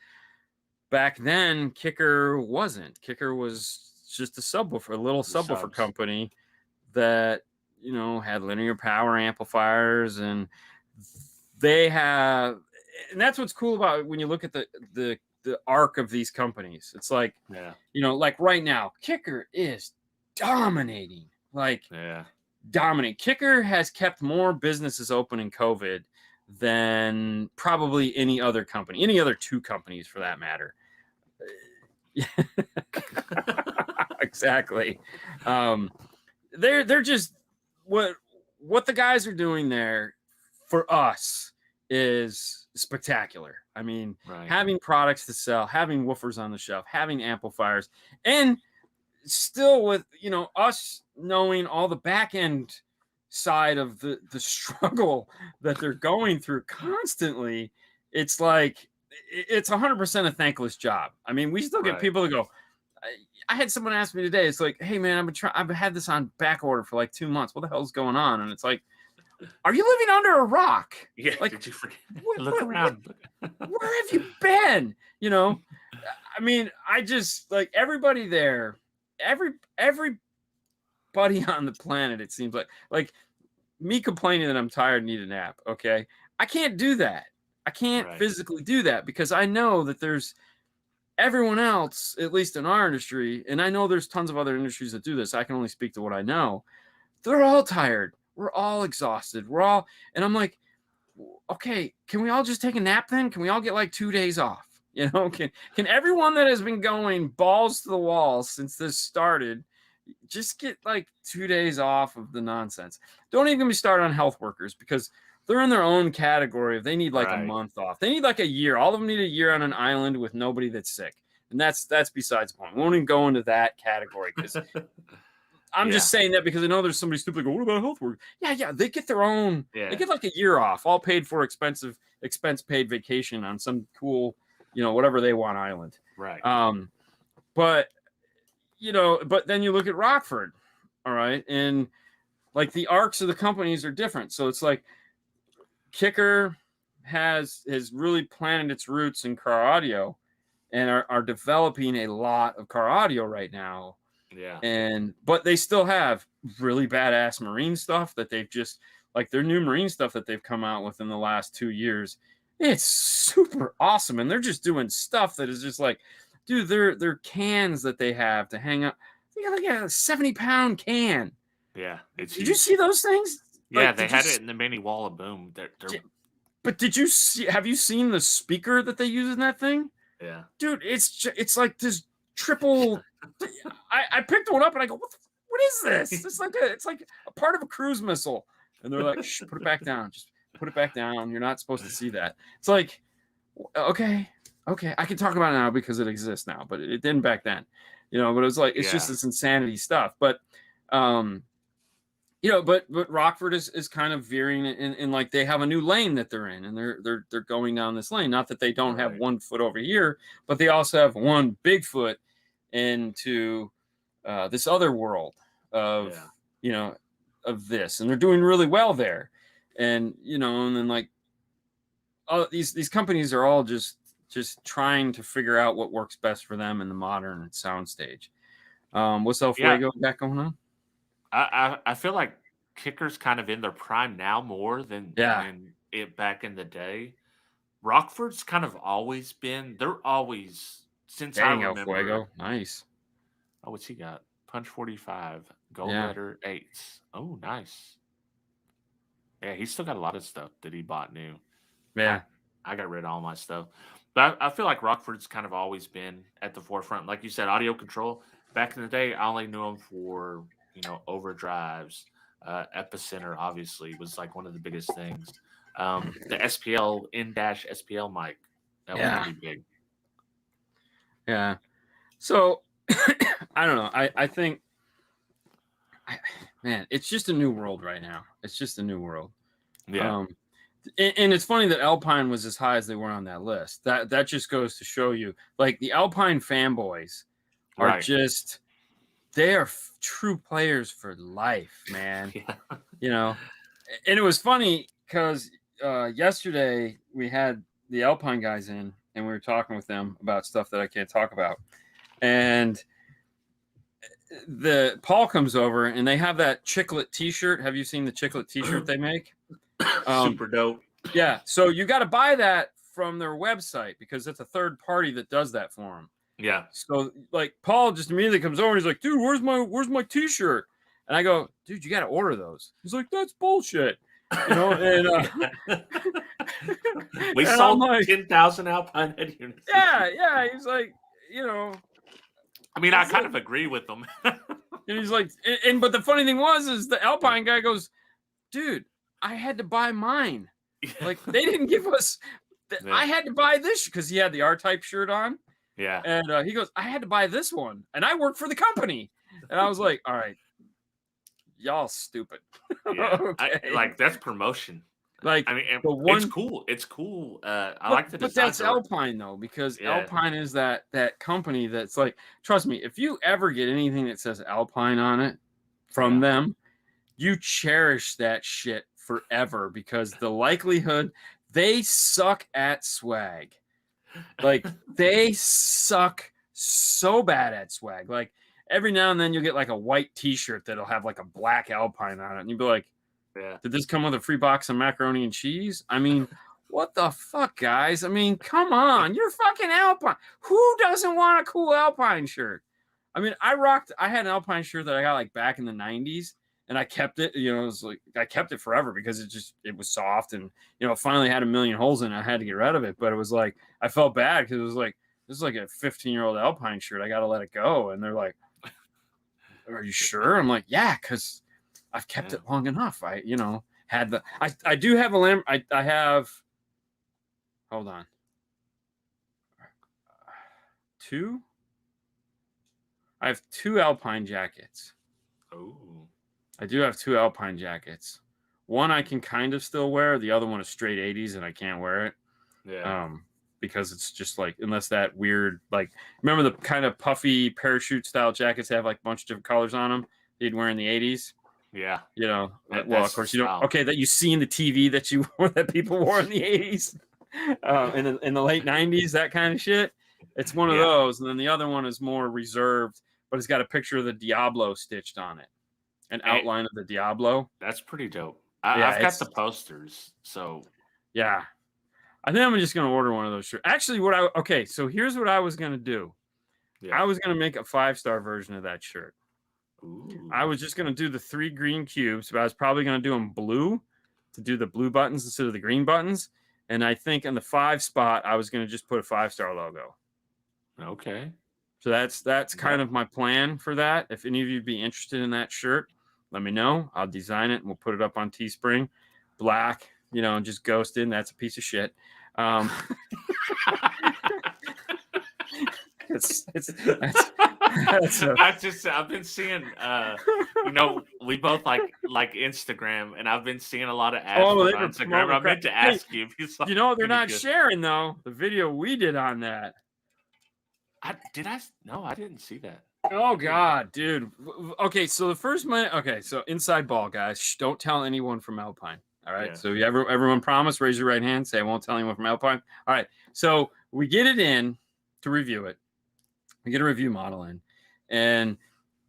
back then Kicker wasn't. Kicker was just a subwoofer, a little subwoofer subs. company that had linear power amplifiers, and and that's what's cool about when you look at the arc of these companies. It's like, like right now, Kicker is dominating, dominate. Kicker has kept more businesses open in COVID than probably any other company, any other 2 companies for that matter. Exactly. They're just what the guys are doing there for us is spectacular. I mean, having products to sell, having woofers on the shelf, having amplifiers, and still with us knowing all the back end side of the struggle that they're going through constantly. It's like it's 100% a thankless job. I mean, we still get people that go. I had someone ask me today. It's like, hey man, I've had this on back order for like 2 months. What the hell's going on? And it's like, are you living under a rock? Yeah. Like, did you forget? Look around. Where have you been? I mean, I just like everybody there, everybody on the planet. It seems like me complaining that I'm tired and need a nap. Okay. I can't do that. I can't physically do that because I know that there's everyone else, at least in our industry, and I know there's tons of other industries that do this. I can only speak to what I know. They're all tired. We're all exhausted. And I'm like, okay, can we all just take a nap then? Can we all get like 2 days off? Can everyone that has been going balls to the wall since this started just get like 2 days off of the nonsense? Don't even get me started on health workers because they're in their own category. They need like a Right. month off. They need like a year. All of them need a year on an island with nobody that's sick. And that's besides the point. We won't even go into that category because I'm Yeah. just saying that because I know there's somebody stupid like, what about health work? Yeah, they get their own. Yeah. They get like a year off, all paid for, expense paid vacation on some cool, whatever they want island. Right. But but then you look at Rockford, all right, and like the arcs of the companies are different. So it's like Kicker has really planted its roots in car audio and are developing a lot of car audio right now. Yeah. But they still have really badass marine stuff that they've just like their new marine stuff that they've come out with in the last 2 years. It's super awesome. And they're just doing stuff that is just like, dude, they're cans that they have to hang up. They got like a 70-pound can. Yeah. It's Did you see those things? Yeah, Like, they had it in the mini wall of boom. But have you seen the speaker that they use in that thing? Yeah. Dude, it's like this triple. I picked one up and I go, what is this? It's like a part of a cruise missile. And they're like, shh, put it back down. Just put it back down. You're not supposed to see that. It's like, okay, I can talk about it now because it exists now, but it didn't back then. But it was like it's just this insanity stuff. But but Rockford is kind of veering in like they have a new lane that they're in, and they're going down this lane. Not that they don't have 1 foot over here, but they also have one big foot into this other world of of this, and they're doing really well there. And and then like these companies are all just trying to figure out what works best for them in the modern soundstage. What's El Fuego got going on? I feel like Kicker's kind of in their prime now more than it back in the day. Rockford's kind of always been. They're always since I remember. El Fuego, nice. Oh, what's he got? Punch 45, Gold Letter 8s. Oh, nice. Yeah, he's still got a lot of stuff that he bought new. Yeah, I got rid of all my stuff, but I feel like Rockford's kind of always been at the forefront. Like you said, audio control. Back in the day, I only knew him for overdrives. Epicenter obviously was like one of the biggest things. The SPL in-SPL mic that was pretty big. Yeah. So I don't know. I think, man, it's just a new world right now. It's just a new world. Yeah. And it's funny that Alpine was as high as they were on that list. That just goes to show you, like the Alpine fanboys are just. They are true players for life, man. And it was funny because yesterday we had the Alpine guys in and we were talking with them about stuff that I can't talk about. And Paul comes over and they have that Chiclet t-shirt. Have you seen the Chiclet t-shirt they make? Super dope. Yeah. So you got to buy that from their website because it's a third party that does that for them. Yeah. So like Paul just immediately comes over and he's like, dude, where's my t-shirt? And I go, dude, you got to order those. He's like, that's bullshit. And we sold like 10,000 Alpine head units. Yeah. He's like, I mean, I kind of agree with them. And he's like, but the funny thing is the Alpine guy goes, dude, I had to buy mine. Like they didn't give us, I had to buy this because he had the R-Type shirt on. Yeah. And he goes, I had to buy this one. And I work for the company. And I was like, all right, y'all stupid. Yeah. Okay. That's promotion. Like, I mean, it's cool. It's cool. I like the design. But that's Alpine, though, because Alpine is that company that's like, trust me, if you ever get anything that says Alpine on it from them, you cherish that shit forever because the likelihood they suck at swag. Like they suck so bad at swag. Like every now and then you'll get like a white t-shirt that'll have like a black Alpine on it. And you'll be like, did this come with a free box of macaroni and cheese? I mean, what the fuck, guys? I mean, come on. You're fucking Alpine. Who doesn't want a cool Alpine shirt? I mean, I had an Alpine shirt that I got like back in the 90s. And I kept it, it was like I kept it forever because it was soft and finally had a million holes in it. I had to get rid of it, but it was like I felt bad because it was like this is like a 15-year-old Alpine shirt. I got to let it go. And they're like, "Are you sure?" I'm like, "Yeah, because I've kept it long enough. had the. I do have a lamp. I have. Hold on. 2. I have 2 Alpine jackets. Oh. I do have 2 Alpine jackets. One I can kind of still wear. The other one is straight 80s, and I can't wear it. Yeah. Because it's just like, unless that weird, like, remember the kind of puffy parachute style jackets that have like a bunch of different colors on them you'd wear in the 80s? Yeah. You know, That, well, of course you don't. style. Okay, that you see in the TV that you that people wore in the 80s, in the late 90s, that kind of shit. It's one of those, and then the other one is more reserved, but it's got a picture of the Diablo stitched on it, an outline of the Diablo. That's pretty dope. Yeah, I've got the posters, so yeah. I think I'm just gonna order one of those shirts. Actually, so here's what I was gonna do. yeah. I was gonna make a 5-star version of that shirt. Ooh. I was just gonna do the 3 green cubes, but I was probably gonna do them blue to do the blue buttons instead of the green buttons. And I think on the 5 spot, I was gonna just put a 5-star logo. Okay. So that's kind of my plan for that. If any of you'd be interested in that shirt, let me know. I'll design it and we'll put it up on Teespring. Black, and just ghosted. That's a piece of shit. I've been seeing we both like Instagram, and I've been seeing a lot of ads on Instagram. I meant to ask you if you saw. They're not sharing though the video we did on that. No, I didn't see that. Oh God, dude. Okay, so the first minute. Okay, so inside ball, guys. Don't tell anyone from Alpine. All right. Yeah. So everyone promise, raise your right hand. Say, I won't tell anyone from Alpine. All right. So we get it in to review it. We get a review model in, and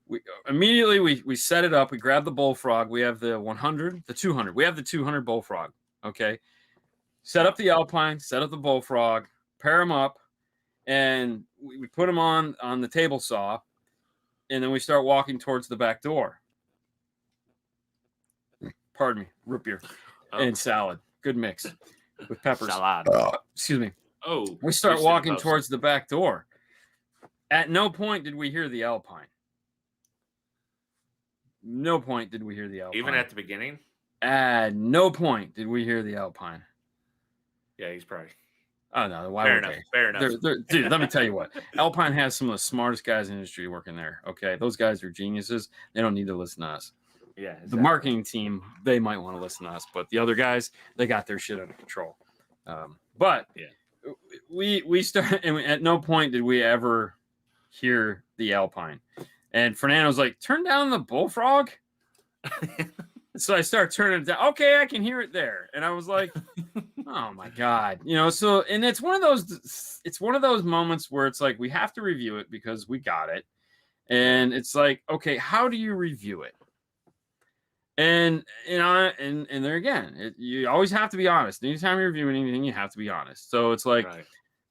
we immediately we set it up. We grab the bullfrog. We have the 100, the 200. We have the 200 bullfrog. Okay. Set up the Alpine. Set up the bullfrog. Pair them up, and we put them on the table saw, and then we start walking towards the back door. Pardon me, root beer and salad. Good mix with peppers. Salad. Excuse me. Oh, we start walking towards the back door. At no point did we hear the Alpine. No point did we hear the Alpine. Even at the beginning? At no point did we hear the Alpine. Yeah, he's probably. Oh, no. Why Fair would enough. they? Fair enough. Dude, let me tell you what. Alpine has some of the smartest guys in the industry working there. Okay. Those guys are geniuses. They don't need to listen to us. Yeah. Exactly. The marketing team, they might want to listen to us, but the other guys, they got their shit under control. But yeah, we started, and at no point did we ever hear the Alpine. And Fernando's like, turn down the bullfrog. So I start turning it down. Okay, I can hear it there. And I was like, oh my God. So, and it's one of those moments where it's like, we have to review it because we got it. And it's like, okay, how do you review it? And there again, you always have to be honest. Anytime you're reviewing anything, you have to be honest. So it's like,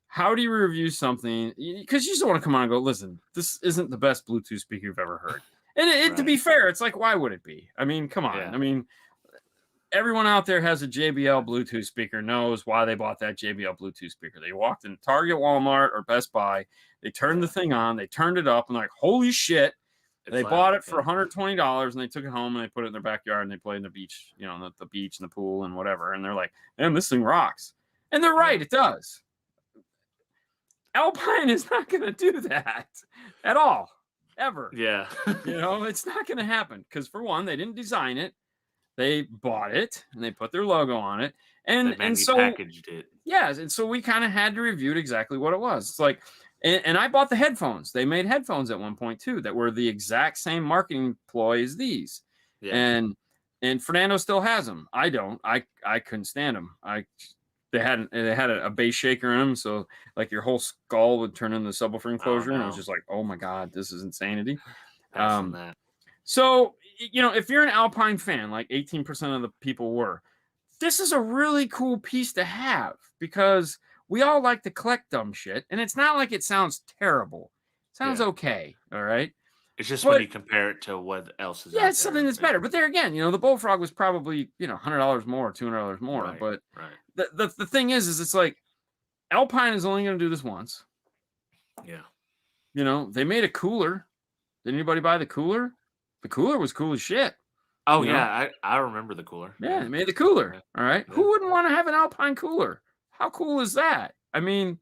how do you review something? Because you just don't want to come on and go, listen, this isn't the best Bluetooth speaker you've ever heard. And to be fair, it's like, why would it be? I mean, come on. Yeah. I mean, everyone out there has a JBL Bluetooth speaker, knows why they bought that JBL Bluetooth speaker. They walked in Target, Walmart, or Best Buy. They turned the thing on. They turned it up and like, holy shit. They bought it for $120 and they took it home and they put it in their backyard and they played in the beach, the beach and the pool and whatever. And they're like, man, this thing rocks. And they're right. It does. Alpine is not going to do that at all, ever. Yeah. It's not going to happen because for one, they didn't design it. They bought it and they put their logo on it. And so packaged it. Yes. And so we kind of had to review it exactly what it was. It's like, and I bought the headphones. They made headphones at one point too that were the exact same marketing ploy as these. Yeah. And Fernando still has them. I don't. I couldn't stand them. They had a bass shaker in them, so like your whole skull would turn into the subwoofer enclosure, and it was just like, oh my God, this is insanity. So if you're an Alpine fan, like 18% of the people were, this is a really cool piece to have because we all like to collect dumb shit, and it's not like it sounds terrible. It sounds okay, all right? It's just when you compare it to what else is out there. It's something that's better. But there again, the bullfrog was probably, $100 more, $200 more. Right, but the thing is it's like Alpine is only going to do this once. Yeah. They made a cooler. Did anybody buy the cooler? The cooler was cool as shit. Oh You know, yeah, I remember the cooler. yeah, Yeah, they made the cooler. yeah, All right, yeah. who wouldn't want to have an Alpine cooler? How cool is that? I mean,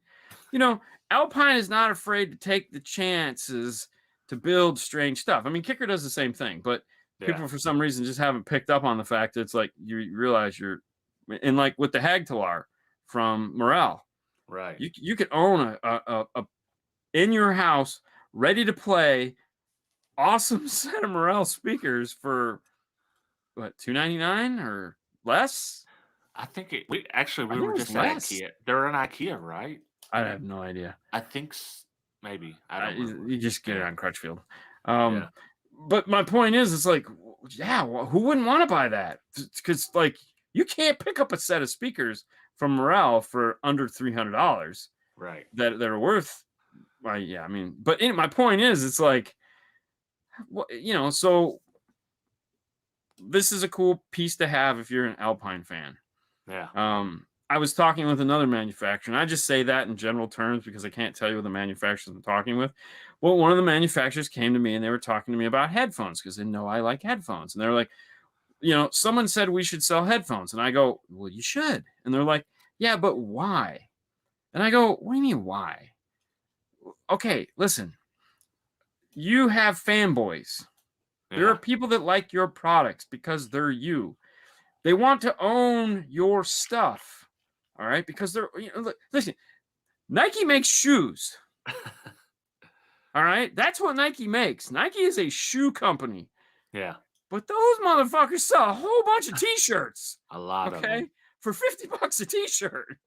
you know, Alpine is not afraid to take the chances to build strange stuff. I mean, Kicker does the same thing, but Yeah. people for some reason just haven't picked up on the fact that it's like you realize you're, and like with the Hagtalar from Morel, Right. you could own a in your house ready to play awesome set of Morel speakers for what, $299 or less? I think we I think were it was just at less. IKEA. They're in IKEA, right? I have no idea. I think maybe. I don't remember. You just get it Yeah. on Crutchfield. Yeah. But my point is, it's like, yeah, well, who wouldn't want to buy that? Because like you can't pick up a set of speakers from Morel for under $300 Right. that are worth. Well, yeah, I mean, but my point is, it's like, you know, so this is a cool piece to have if you're an Alpine fan. Yeah. I was talking with another manufacturer, and I just say that in general terms because I can't tell you what the manufacturers I'm talking with. Well, one of the manufacturers came to me and they were talking to me about headphones because they know I like headphones. And they're like, you know, someone said we should sell headphones. And I go, well, you should. And they're like, yeah, but why? And I go, what do you mean why? Okay, listen, you have fanboys. There are Yeah. people that like your products because they're you. They want to own your stuff. All right, because they're, you know, listen, Nike makes shoes. All right, that's what Nike makes. Nike is a shoe company. Yeah. But those motherfuckers sell a whole bunch of t-shirts. A lot of Okay, them. for $50 a t-shirt.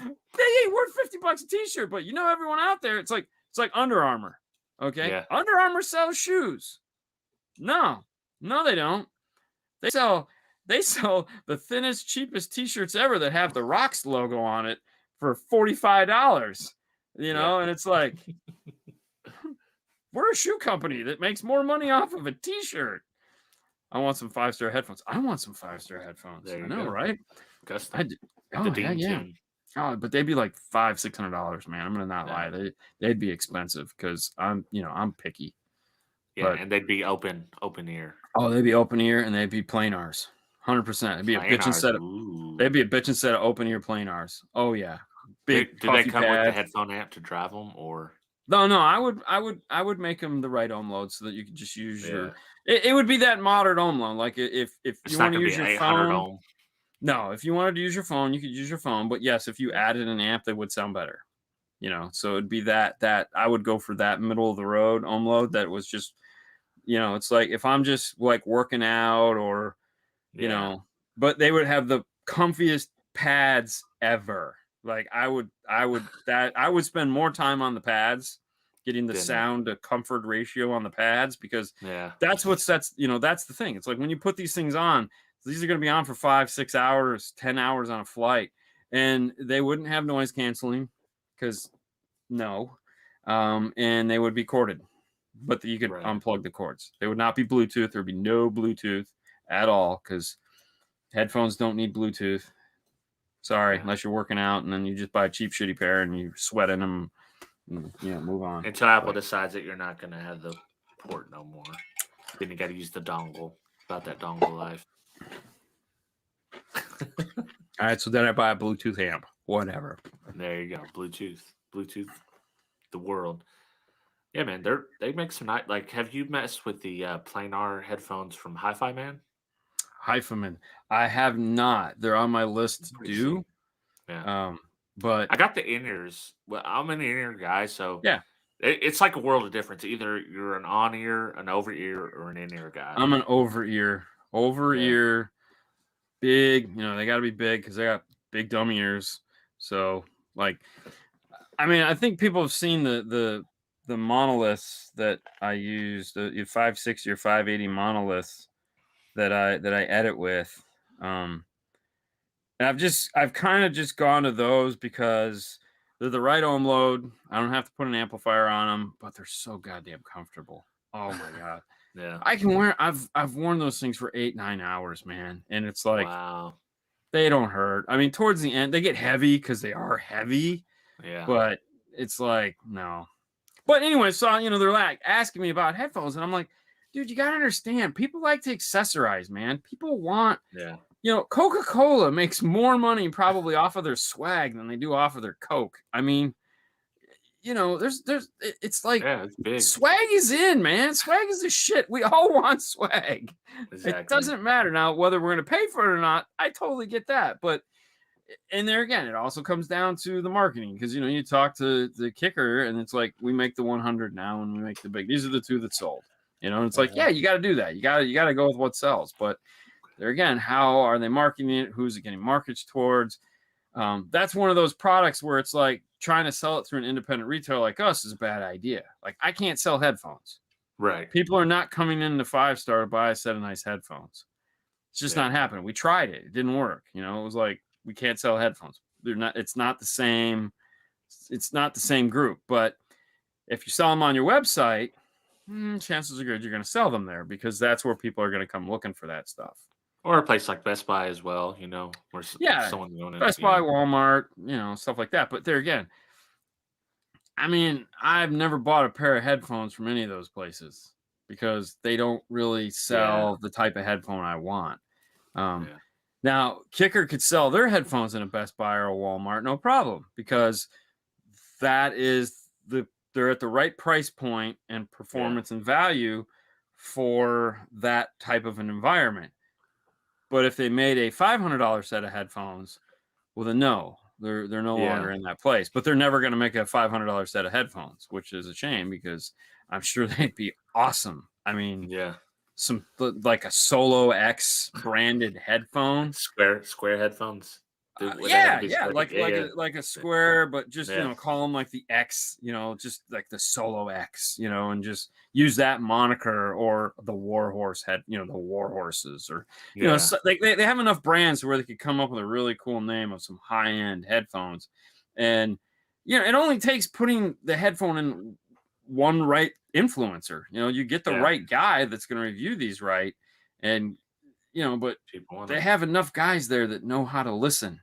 They ain't worth $50 a t-shirt, but you know, everyone out there, it's like Under Armour. Okay, Yeah. Under Armour sells shoes. No, they don't. They sell the thinnest, cheapest t-shirts ever that have the Rocks logo on it for $45. You know, Yeah. and it's like, we're a shoe company that makes more money off of a t-shirt. I want some 5-star headphones. I want some 5-star headphones. There I you know, go. right? Custom. I do. Like Oh, the yeah, Dean yeah. team. Oh, but they'd be like $500-$600, man. I'm gonna not Yeah. lie. They'd be expensive because I'm picky. Yeah, But and they'd be open ear. oh, they'd be open ear and they'd be planars. 100%. It'd be a bitchin' set of. Ooh. They'd be a bitchin' set of open ear planars. Oh yeah, big. Do they puffy come with the pads. headphone amp to drive them, or? No, I would make them the right ohm load so that you could just use Yeah. your. It would be that moderate ohm load. Like if It's you not want to gonna be use your 800 phone. ohm. No, if you wanted to use your phone, you could use your phone. But yes, if you added an amp, they would sound better. You know, so it'd be that I would go for that middle of the road ohm load that was just, you know, it's like if I'm just like working out or, you know, but they would have the comfiest pads ever. Like I would spend more time on the pads getting the sound to comfort ratio on the pads because that's what sets, you know, that's the thing. It's like when you put these things on, these are going to be on for 5-6 hours, 10 hours on a flight, and they wouldn't have noise canceling because and they would be corded, but you could unplug the cords. They would not be Bluetooth. There'd be no Bluetooth at all because headphones don't need Bluetooth. Sorry, unless you're working out and then you just buy a cheap, shitty pair and you sweat in them. And, you know, move on. Until Apple decides that you're not going to have the port no more. Then you got to use the dongle. About that dongle life. All right, so then I buy a Bluetooth amp. Whatever. There you go. Bluetooth, the world. Yeah, man. They make some nice. Like, have you messed with the planar headphones from Hi-Fi Man? Hi-Fi Man. I have not. They're on my list to do. Yeah. But I got the in-ears. Well, I'm an in-ear guy, so yeah, it's like a world of difference. Either you're an on-ear, an over-ear, or an in-ear guy. I'm an over-ear. Over-ear, big. You know, they got to be big because they got big dumb ears. So, like, I mean, I think people have seen the monoliths that I use, the 560 or 580 monoliths that I edit with. And I've kind of just gone to those because they're the right ohm load. I don't have to put an amplifier on them, but they're so goddamn comfortable. Oh my god. Yeah. I can wear I've worn those things for 8-9 hours, man. And it's like, wow. They don't hurt. I mean, towards the end, they get heavy because they are heavy. Yeah. But it's like, no. But anyway, so, you know, they're like asking me about headphones, and I'm like, dude, you got to understand, people like to accessorize, man. People want, Yeah. you know, Coca-Cola makes more money probably off of their swag than they do off of their Coke. I mean, you know, it's like Yeah, it's big. swag is in, man. Swag is the shit. We all want swag. It Exactly. doesn't matter now whether we're going to pay for it or not. I totally get that. But, and there again, it also comes down to the marketing because, you know, you talk to the kicker and it's like, we make the 100 now and we make the big. These are the two that sold, you know, and it's like, yeah, you got to do that. You got to go with what sells. But there again, how are they marketing it? Who's it getting markets towards? That's one of those products where it's like trying to sell it through an independent retailer like us is a bad idea. Like I can't sell headphones. Right. People are not coming into 5-star to buy a set of nice headphones. It's just not happening. We tried it. It didn't work. You know, it was like, we can't sell headphones. They're not, it's not the same. It's not the same group, but if you sell them on your website, chances are good you're going to sell them there because that's where people are going to come looking for that stuff. Or a place like Best Buy as well, you know, where someone's going in. Best Buy, Walmart, you know, stuff like that. But there again, I mean, I've never bought a pair of headphones from any of those places because they don't really sell the type of headphone I want. Now, Kicker could sell their headphones in a Best Buy or a Walmart, no problem, because that is they're at the right price point and performance and value for that type of an environment. But if they made a $500 set of headphones, well, then no, they're no longer in that place. But they're never going to make a $500 set of headphones, which is a shame because I'm sure they'd be awesome. I mean, some like a Solo X branded headphone, square headphones. Like a square, but just you know, call them like the X, you know, just like the Solo X, you know, and just use that moniker or the Warhorse head, you know, the Warhorses, or you know, so they have enough brands where they could come up with a really cool name of some high end headphones, and you know, it only takes putting the headphone in one right influencer. You know, you get the right guy that's going to review these right, and you know, but they have enough guys there that know how to listen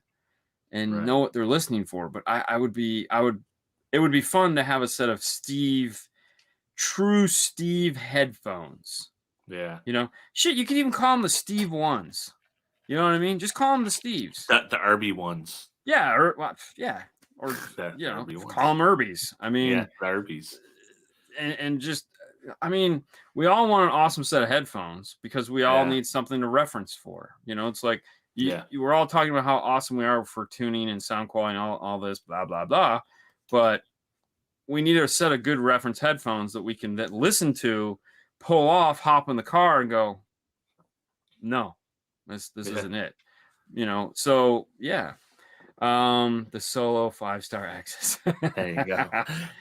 and know what they're listening for. But it would be fun to have a set of true Steve headphones. Yeah. You know, shit, you can even call them the Steve ones. You know what I mean? Just call them the Steves. The Irby ones. Yeah. Or you know, call them Irbies. I mean, the Irbies. And just, I mean, we all want an awesome set of headphones because we all need something to reference for. You know, it's like, we're all talking about how awesome we are for tuning and sound quality and all this, blah, blah, blah. But we need a set of good reference headphones that we can listen to, pull off, hop in the car and go, no, this isn't it. You know, so yeah. The Solo 5-star Axis. There you go.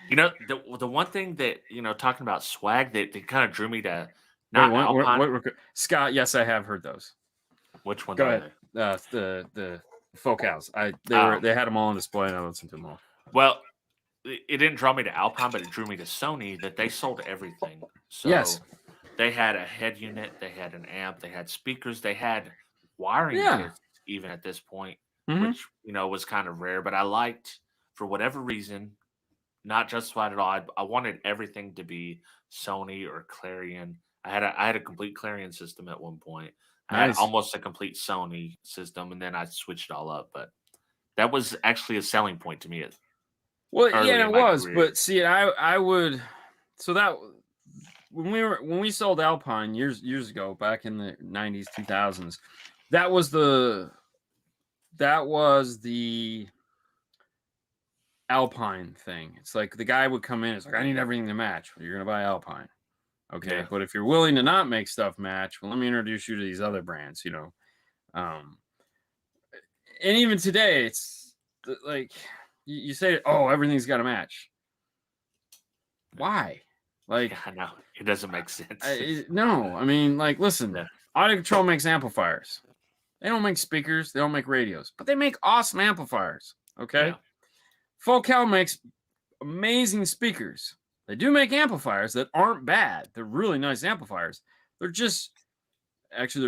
You know, the one thing that, you know, talking about swag that kind of drew me to Scott, yes, I have heard those. Which one? Go ahead. The Focals. They had them all on display and I listened to them all. Well, it didn't draw me to Alpine, but it drew me to Sony that they sold everything. So they had a head unit, they had an amp, they had speakers, they had wiring kits even at this point, which, you know, was kind of rare. But I liked, for whatever reason, not justified at all, I wanted everything to be Sony or Clarion. I had a complete Clarion system at one point. I had almost a complete Sony system, and then I switched it all up. But that was actually a selling point to me. Well, yeah, it was. Career. But see, I would. So that when we sold Alpine years ago, back in the 90s, 2000s, that was the Alpine thing. It's like the guy would come in. It's like, I need everything to match. Well, you're gonna buy Alpine. Okay, but if you're willing to not make stuff match, well, let me introduce you to these other brands, you know. And even today, it's like you say, oh, everything's got to match. Why? Like, I know it doesn't make sense. No, I mean, like, listen, Audio Control makes amplifiers. They don't make speakers. They don't make radios, but they make awesome amplifiers. Okay, Focal makes amazing speakers. They do make amplifiers that aren't bad. They're really nice amplifiers. They're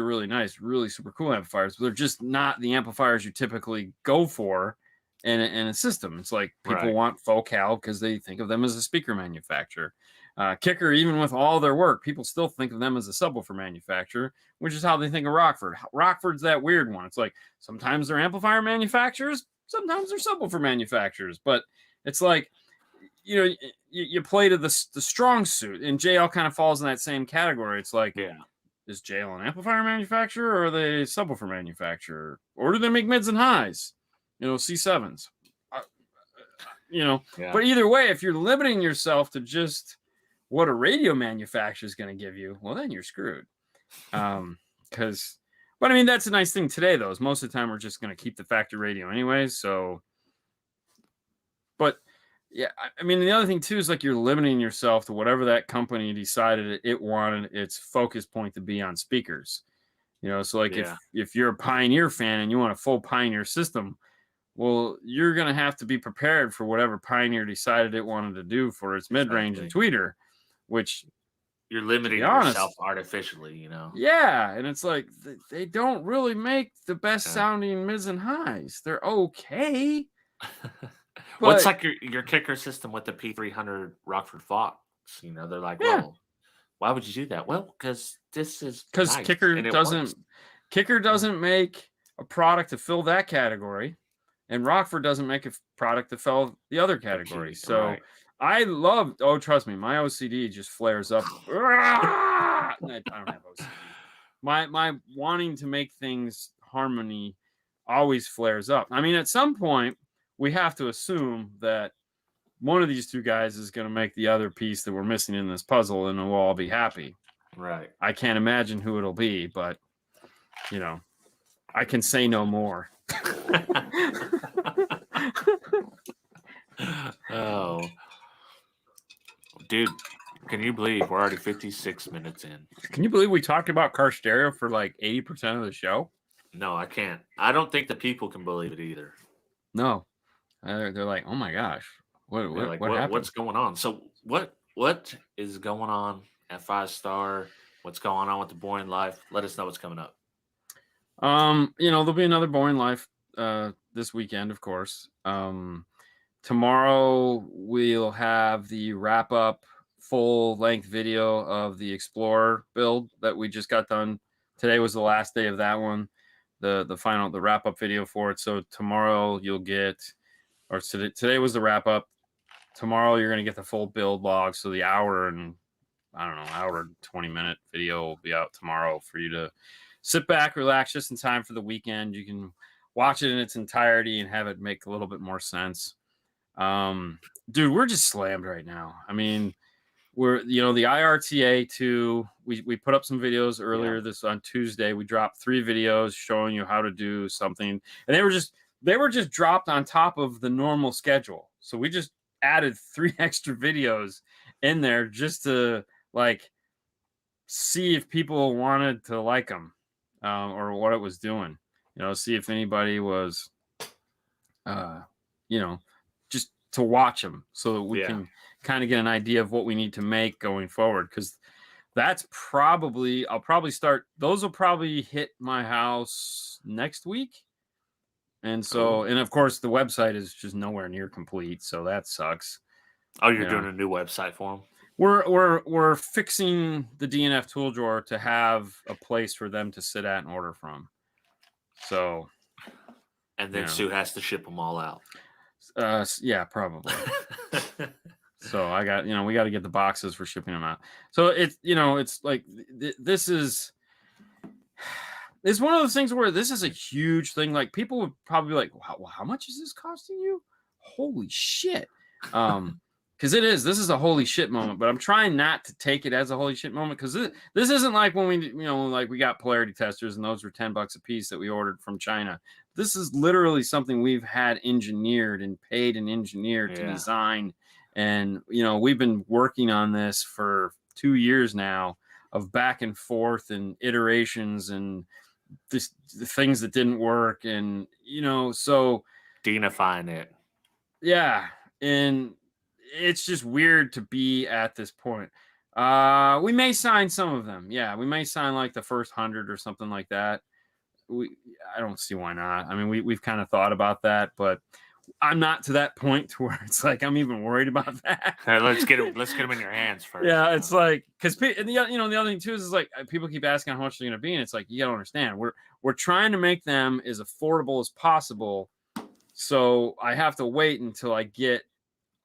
really nice, really super cool amplifiers, but they're just not the amplifiers you typically go for in a system. It's like people want Focal because they think of them as a speaker manufacturer. Kicker, even with all their work, people still think of them as a subwoofer manufacturer, which is how they think of Rockford. Rockford's that weird one. It's like sometimes they're amplifier manufacturers, sometimes they're subwoofer manufacturers, but it's like, you know, you play to the strong suit, and JL kind of falls in that same category. It's like, is JL an amplifier manufacturer, or are they a subwoofer manufacturer, or do they make mids and highs? You know, C7s. You know, but either way, if you're limiting yourself to just what a radio manufacturer is going to give you, well, then you're screwed. Because, but I mean, that's a nice thing today, though, is most of the time we're just going to keep the factory radio anyways. So, but yeah, I mean, the other thing too is like you're limiting yourself to whatever that company decided it wanted its focus point to be on speakers. You know, so like if you're a Pioneer fan and you want a full Pioneer system, well, you're going to have to be prepared for whatever Pioneer decided it wanted to do for its mid-range and tweeter, which you're limiting yourself artificially, you know? Yeah. And it's like, they don't really make the best sounding mids and highs. They're okay. Well, it's like your kicker system with the P300 Rockford Fox. You know, they're like, well, why would you do that? Well, because this is nice, Kicker doesn't make a product to fill that category, and Rockford doesn't make a product to fill the other category. So I love. Oh, trust me, my OCD just flares up. I don't have OCD. My wanting to make things harmony always flares up. I mean, at some point, we have to assume that one of these two guys is going to make the other piece that we're missing in this puzzle, and we'll all be happy. Right. I can't imagine who it'll be, but, you know, I can say no more. Oh. Dude, can you believe we're already 56 minutes in? Can you believe we talked about car stereo for like 80% of the show? No, I can't. I don't think the people can believe it either. No. They're like, oh my gosh, what happened? What's going on? So what is going on at 5 Star? What's going on with the Boring Life? Let us know what's coming up. You know, there'll be another Boring Life this weekend, of course. Tomorrow we'll have the wrap up full length video of the Explorer build that we just got done. Today was the last day of that one, the wrap up video for it. So tomorrow you'll get. Or today was the wrap up. Tomorrow you're going to get the full build log. So the hour and 20-minute video will be out tomorrow for you to sit back, relax, just in time for the weekend. You can watch it in its entirety and have it make a little bit more sense. Dude, we're just slammed right now. I mean, we're, you know, the IRTA 2, we put up some videos earlier this on Tuesday. We dropped 3 videos showing you how to do something, and they were just dropped on top of the normal schedule. So we just added 3 extra videos in there just to like see if people wanted to like them or what it was doing. You know, see if anybody was, you know, just to watch them so that we can kind of get an idea of what we need to make going forward. Because that's I'll probably start. Those will probably hit my house next week. And so, and of course, the website is just nowhere near complete, so that sucks. Oh, you're doing a new website for them? We're fixing the DNF tool drawer to have a place for them to sit at and order from. So, and then Sue has to ship them all out. Yeah, probably. So I got, we got to get the boxes for shipping them out. So it's, it's like this is. It's one of those things where this is a huge thing. Like people would probably be like, wow, how much is this costing you? Holy shit. Because this is a holy shit moment, but I'm trying not to take it as a holy shit moment. Because this isn't like when we, like we got polarity testers and those were $10 a piece that we ordered from China. This is literally something we've had engineered and paid an engineer to design. And, we've been working on this for 2 years now of back and forth and iterations and the things that didn't work, and so denifying it. Yeah, and it's just weird to be at this point. We may sign some of them. Yeah, we may sign like the first 100 or something like that. I don't see why not. I mean, we've kind of thought about that, but I'm not to that point to where it's like I'm even worried about that. Let's get them in your hands first. Yeah, it's like because the other thing too is like people keep asking how much they're going to be, and it's like you got to understand we're trying to make them as affordable as possible. So I have to wait until I get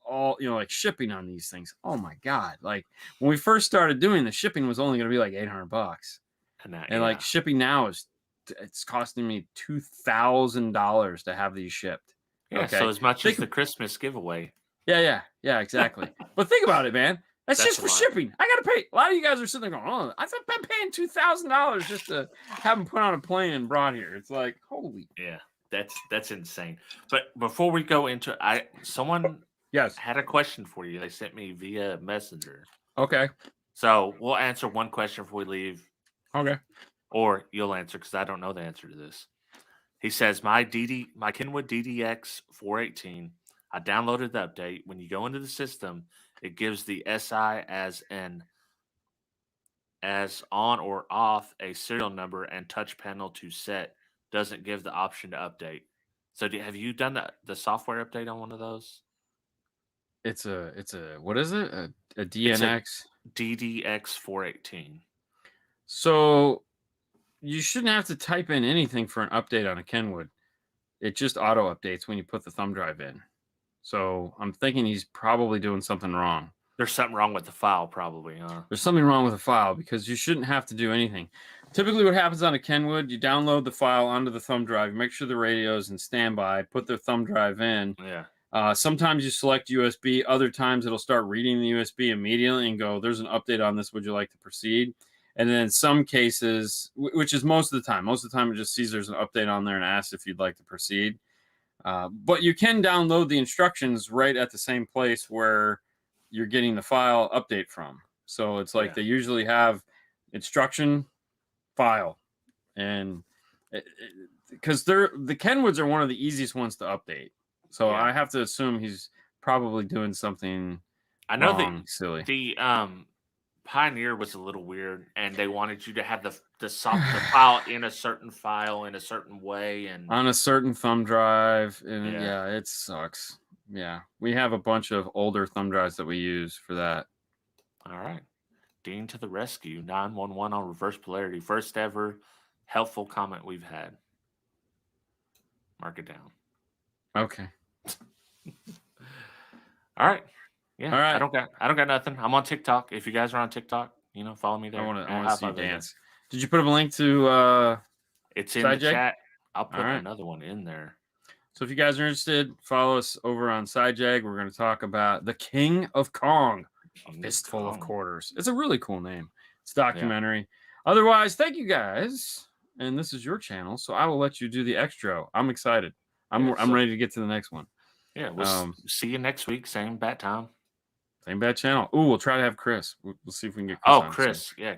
all like shipping on these things. Oh my god! Like when we first started doing the shipping was only going to be like $800, and like shipping now it's costing me $2,000 to have these shipped. Yeah, okay? So as much as the Christmas giveaway. Yeah, exactly. But think about it, man. That's just for shipping. I gotta pay. A lot of you guys are sitting there going, "Oh, I'm paying $2,000 just to have them put on a plane and brought here." It's like, holy. Yeah, that's insane. But before we go into, someone had a question for you. They sent me via Messenger. Okay. So we'll answer one question before we leave. Okay. Or you'll answer because I don't know the answer to this. He says my Kenwood DDX 418. I downloaded the update. When you go into the system, it gives the SI as on or off a serial number and touch panel to set. Doesn't give the option to update. So have you done the software update on one of those? It's a what is it? A DNX? DDX 418. So you shouldn't have to type in anything for an update on a Kenwood. It just auto updates when you put the thumb drive in. So I'm thinking he's probably doing something wrong. There's something wrong with the file, probably, huh? There's something wrong with the file because you shouldn't have to do anything. Typically what happens on a Kenwood, you download the file onto the thumb drive, make sure the radio's in standby, put the thumb drive in. Yeah. Sometimes you select USB. Other times it'll start reading the USB immediately and go, there's an update on this. Would you like to proceed? And then in some cases, which is most of the time it just sees there's an update on there and asks if you'd like to proceed. But you can download the instructions right at the same place where you're getting the file update from. So it's like they usually have instruction file, and because the Kenwoods are one of the easiest ones to update. So I have to assume he's probably doing something. I know wrong, silly. The Pioneer was a little weird, and they wanted you to have the file in a certain file in a certain way and on a certain thumb drive. And it sucks. Yeah, we have a bunch of older thumb drives that we use for that. All right. Dean to the rescue. 911 on reverse polarity. First ever helpful comment we've had. Mark it down. Okay. All right. Yeah. All right. I don't got nothing. I'm on TikTok. If you guys are on TikTok, follow me there. I want to see you dance. Did you put up a link to it's in the chat. I'll put another one in there. So if you guys are interested, follow us over on SideJag. We're going to talk about The King of Kong, A Fistful of Quarters. It's a really cool name. It's a documentary. Yeah. Otherwise, thank you guys. And this is your channel, so I will let you do the extra. I'm excited. I'm ready to get to the next one. Yeah, we'll see you next week. Same bat time. Same bat channel. Ooh, we'll try to have Chris. We'll see if we can get Chris on. Chris. Yeah,